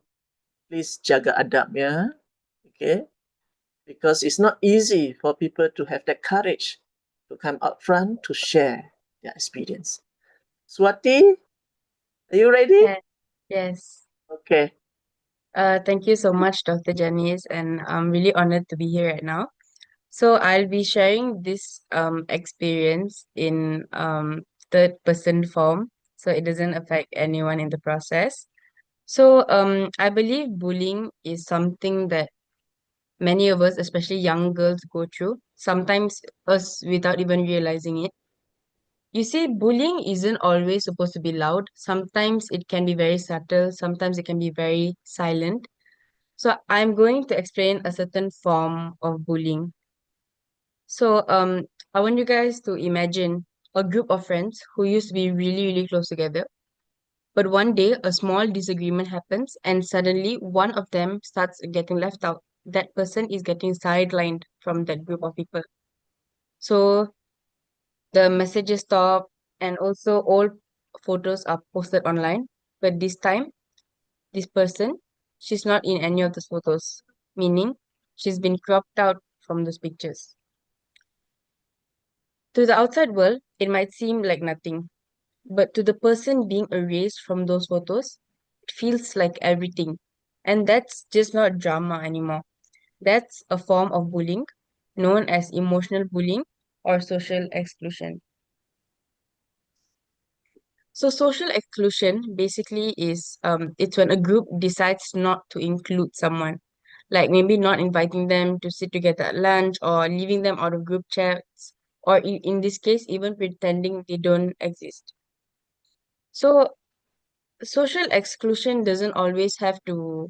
please jaga adab, yeah? Okay? Because it's not easy for people to have that courage to come up front to share their experience. Swati, are you ready? Yes. Okay. Thank you so much, Dr. Janice, and I'm really honored to be here right now. So I'll be sharing this experience in third person form, so it doesn't affect anyone in the process. So I believe bullying is something that many of us, especially young girls, go through, sometimes us without even realizing it. You see, bullying isn't always supposed to be loud. Sometimes it can be very subtle, sometimes it can be very silent. So I'm going to explain a certain form of bullying. So I want you guys to imagine a group of friends who used to be really, really close together. But one day a small disagreement happens and suddenly one of them starts getting left out. That person is getting sidelined from that group of people. So the messages stop and also all photos are posted online. But this time, this person, she's not in any of those photos, meaning she's been cropped out from those pictures. To the outside world, it might seem like nothing, but to the person being erased from those photos, it feels like everything. And that's just not drama anymore. That's a form of bullying known as emotional bullying or social exclusion. So social exclusion basically is it's when a group decides not to include someone, like maybe not inviting them to sit together at lunch or leaving them out of group chats, or in this case, even pretending they don't exist. So social exclusion doesn't always have to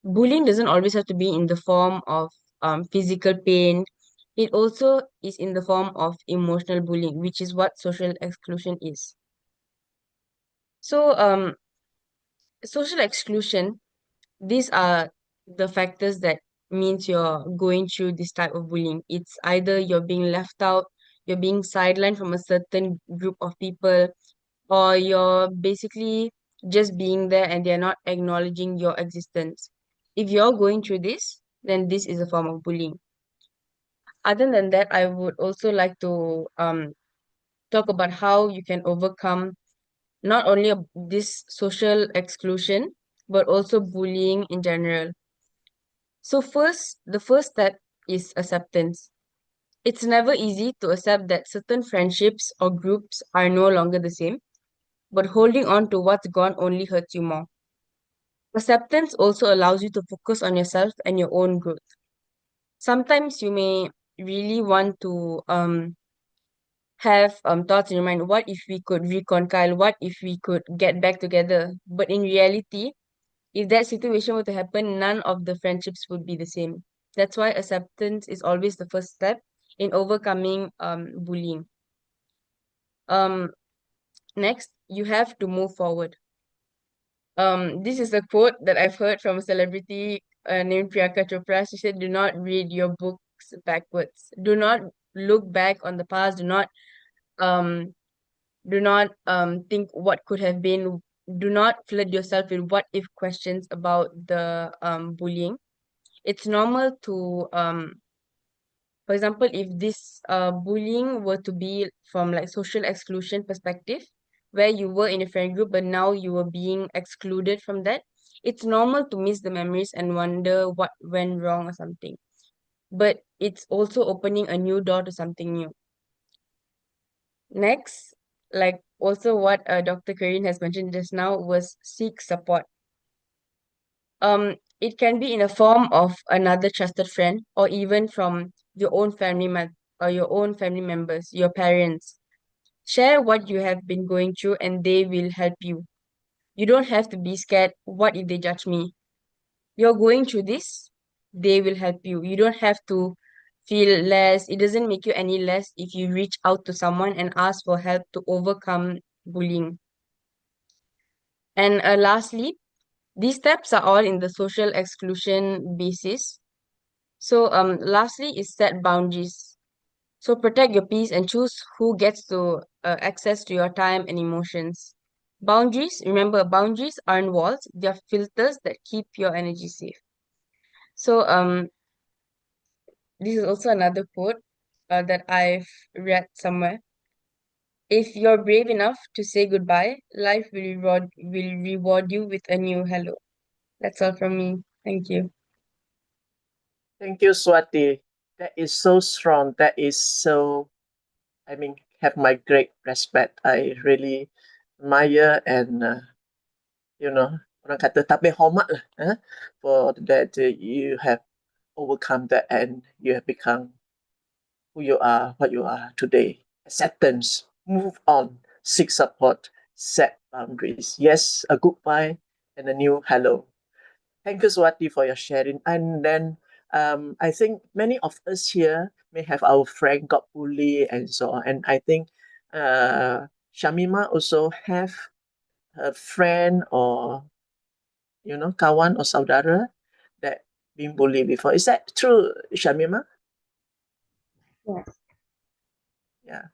bullying doesn't always have to be in the form of physical pain. It also is in the form of emotional bullying, which is what social exclusion is. So social exclusion, these are the factors that means you're going through this type of bullying. It's either you're being left out, you're being sidelined from a certain group of people, or you're basically just being there and they're not acknowledging your existence. If you're going through this, then this is a form of bullying. Other than that, I would also like to talk about how you can overcome not only this social exclusion, but also bullying in general. So first, the first step is acceptance. It's never easy to accept that certain friendships or groups are no longer the same, but holding on to what's gone only hurts you more. Acceptance also allows you to focus on yourself and your own growth. Sometimes you may really want to have thoughts in your mind, what if we could reconcile, what if we could get back together? But in reality, if that situation were to happen, none of the friendships would be the same. That's why acceptance is always the first step in overcoming bullying. Um, Next, you have to move forward. This is a quote that I've heard from a celebrity named Priyanka Chopra. She said, "Do not read your books backwards. Do not look back on the past. Um do not think what could have been. Do not flood yourself with what if questions about the bullying. It's normal to for example, if this bullying were to be from like social exclusion perspective, where you were in a friend group but now you were being excluded from that, it's normal to miss the memories and wonder what went wrong or something. But it's also opening a new door to something new. Next, like also what Dr. Karin has mentioned just now was seek support. It can be in a form of another trusted friend or even from your own or your own family members, your parents. Share what you have been going through and they will help you. You don't have to be scared. What if they judge me? You're going through this, they will help you. You don't have to feel less. It doesn't make you any less if you reach out to someone and ask for help to overcome bullying. And lastly, these steps are all in the social exclusion basis. So lastly is set boundaries. So protect your peace and choose who gets to access to your time and emotions. Boundaries, remember, boundaries aren't walls, they're filters that keep your energy safe. So this is also another quote that I've read somewhere. If you're brave enough to say goodbye, life will reward you with a new hello. That's all from me. Thank you. Thank you, Swati. That is so strong. That is so, I mean, have my great respect. I really admire and, you know, orang kata tak boleh hormat lah, for that you have overcome that and you have become who you are, what you are today. Acceptance, move on, seek support, set boundaries. Yes, a goodbye and a new hello. Thank you, Swati, for your sharing. And then I think many of us here may have our friend got bullied and so on. And I think Shamima also have a friend or, you know, kawan or saudara that been bullied before. Is that true, Shamima? Yes. Yeah.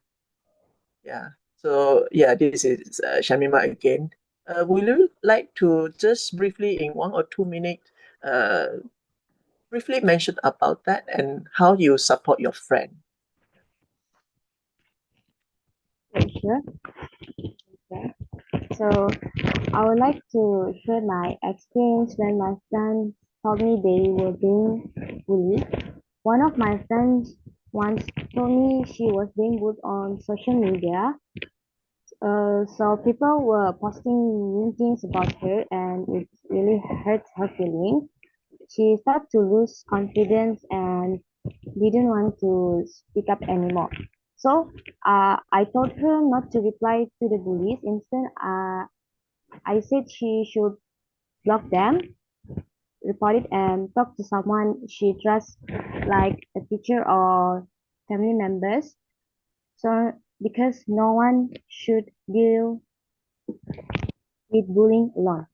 Yeah. So yeah, this is Shamima again. Would you like to just briefly, in 1 or 2 minutes, briefly mention about that and how you support your friend? Sure. Okay. So I would like to share my experience when my friends told me they were being bullied. One of my friends once told me she was being bullied on social media. So people were posting mean things about her, and it really hurt her feelings. She started to lose confidence and didn't want to speak up anymore. So I told her not to reply to the bullies. Instead, I said she should block them, report it, and talk to someone she trusts, like a teacher or family members. So because no one should deal with bullying alone.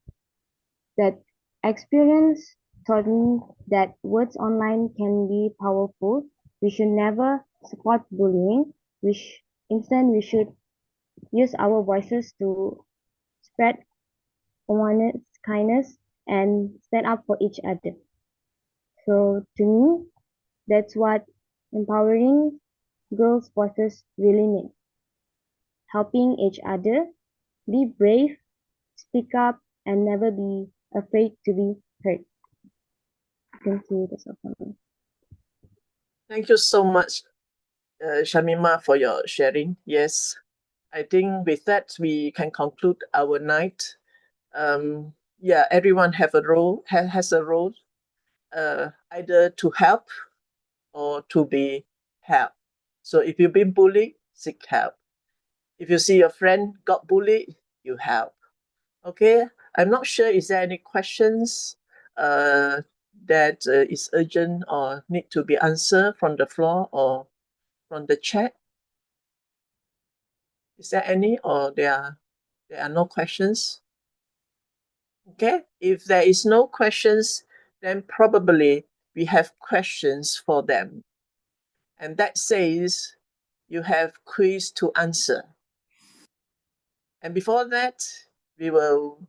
That experience taught me that words online can be powerful. We should never support bullying. Instead, we should use our voices to spread awareness, kindness, and stand up for each other. So to me, that's what empowering girls' voices really mean. Helping each other, be brave, speak up, and never be afraid to be heard. Thank you. That's all from me. Thank you so much, Shamima, for your sharing. Yes, I think with that we can conclude our night. Yeah, everyone have a role, has a role, either to help or to be helped. So if you've been bullied, seek help. If you see your friend got bullied, you help. Okay, I'm not sure, is there any questions that is urgent or need to be answered from the floor or from the chat? Is there any, or there are no questions? Okay, if there is no questions, then probably we have questions for them. And that says you have quiz to answer. And before that, we will,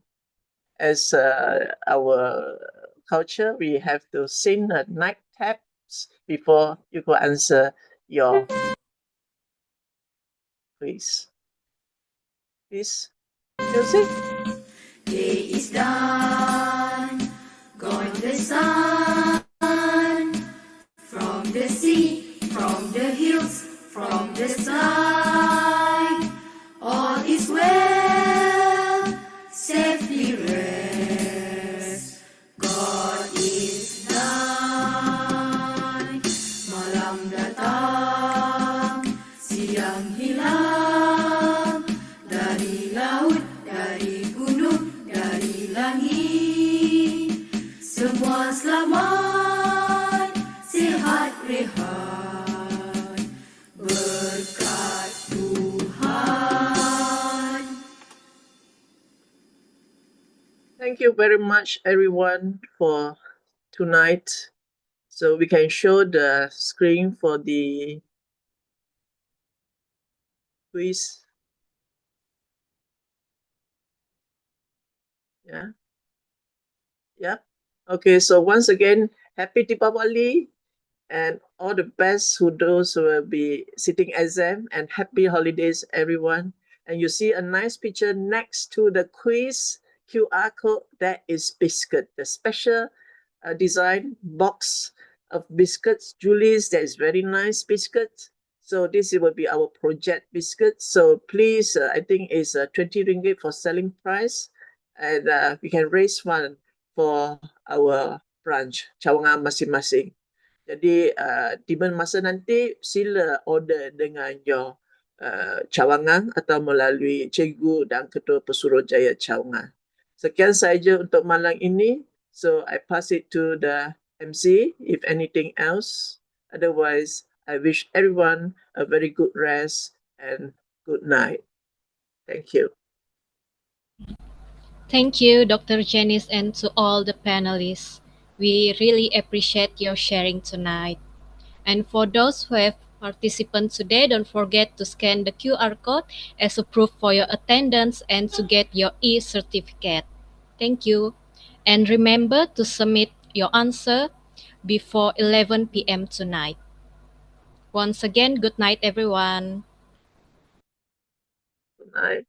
as our culture, we have to sing a night taps before you go answer your quiz. Please, music. Day is done, gone the sun, from the sea, from the hills, from the sky. All is well, safely rest. God is done. Malam datang, siang hilang, dari laut, dari gunung, dari langit. Semua selamat, sihat rehat, berkat Tuhan. Thank you very much, everyone, for tonight. So we can show the screen for the quiz. Yeah. Yeah. Okay, so once again, happy Deepavali and all the best to those who will be sitting exam, and happy holidays, everyone. And you see a nice picture next to the quiz QR code. That is Biscuit, the special design box of biscuits. Julie's, that is very nice biscuit. So this will be our project biscuit. So please, I think it's 20 ringgit for selling price. And we can raise fund for our branch, cawangan masing-masing. Jadi di mana masa nanti sila order dengan your cawangan atau melalui cikgu dan ketua Pesuruhjaya cawangan. Sekian saja untuk malam ini. So I pass it to the MC if anything else. Otherwise, I wish everyone a very good rest and good night. Thank you. Thank you, Dr. Janice, and to all the panelists. We really appreciate your sharing tonight. And for those who have participants today, don't forget to scan the QR code as a proof for your attendance and to get your e-certificate. Thank you. And remember to submit your answer before 11 p.m. tonight. Once again, good night, everyone. Good night.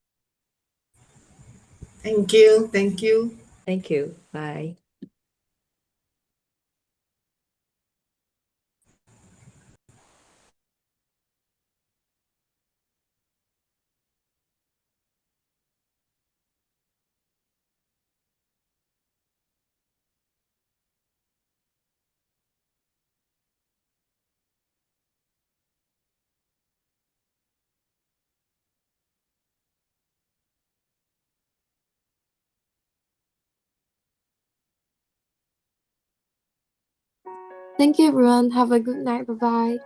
Thank you. Thank you. Thank you. Bye. Thank you, everyone. Have a good night. Bye bye.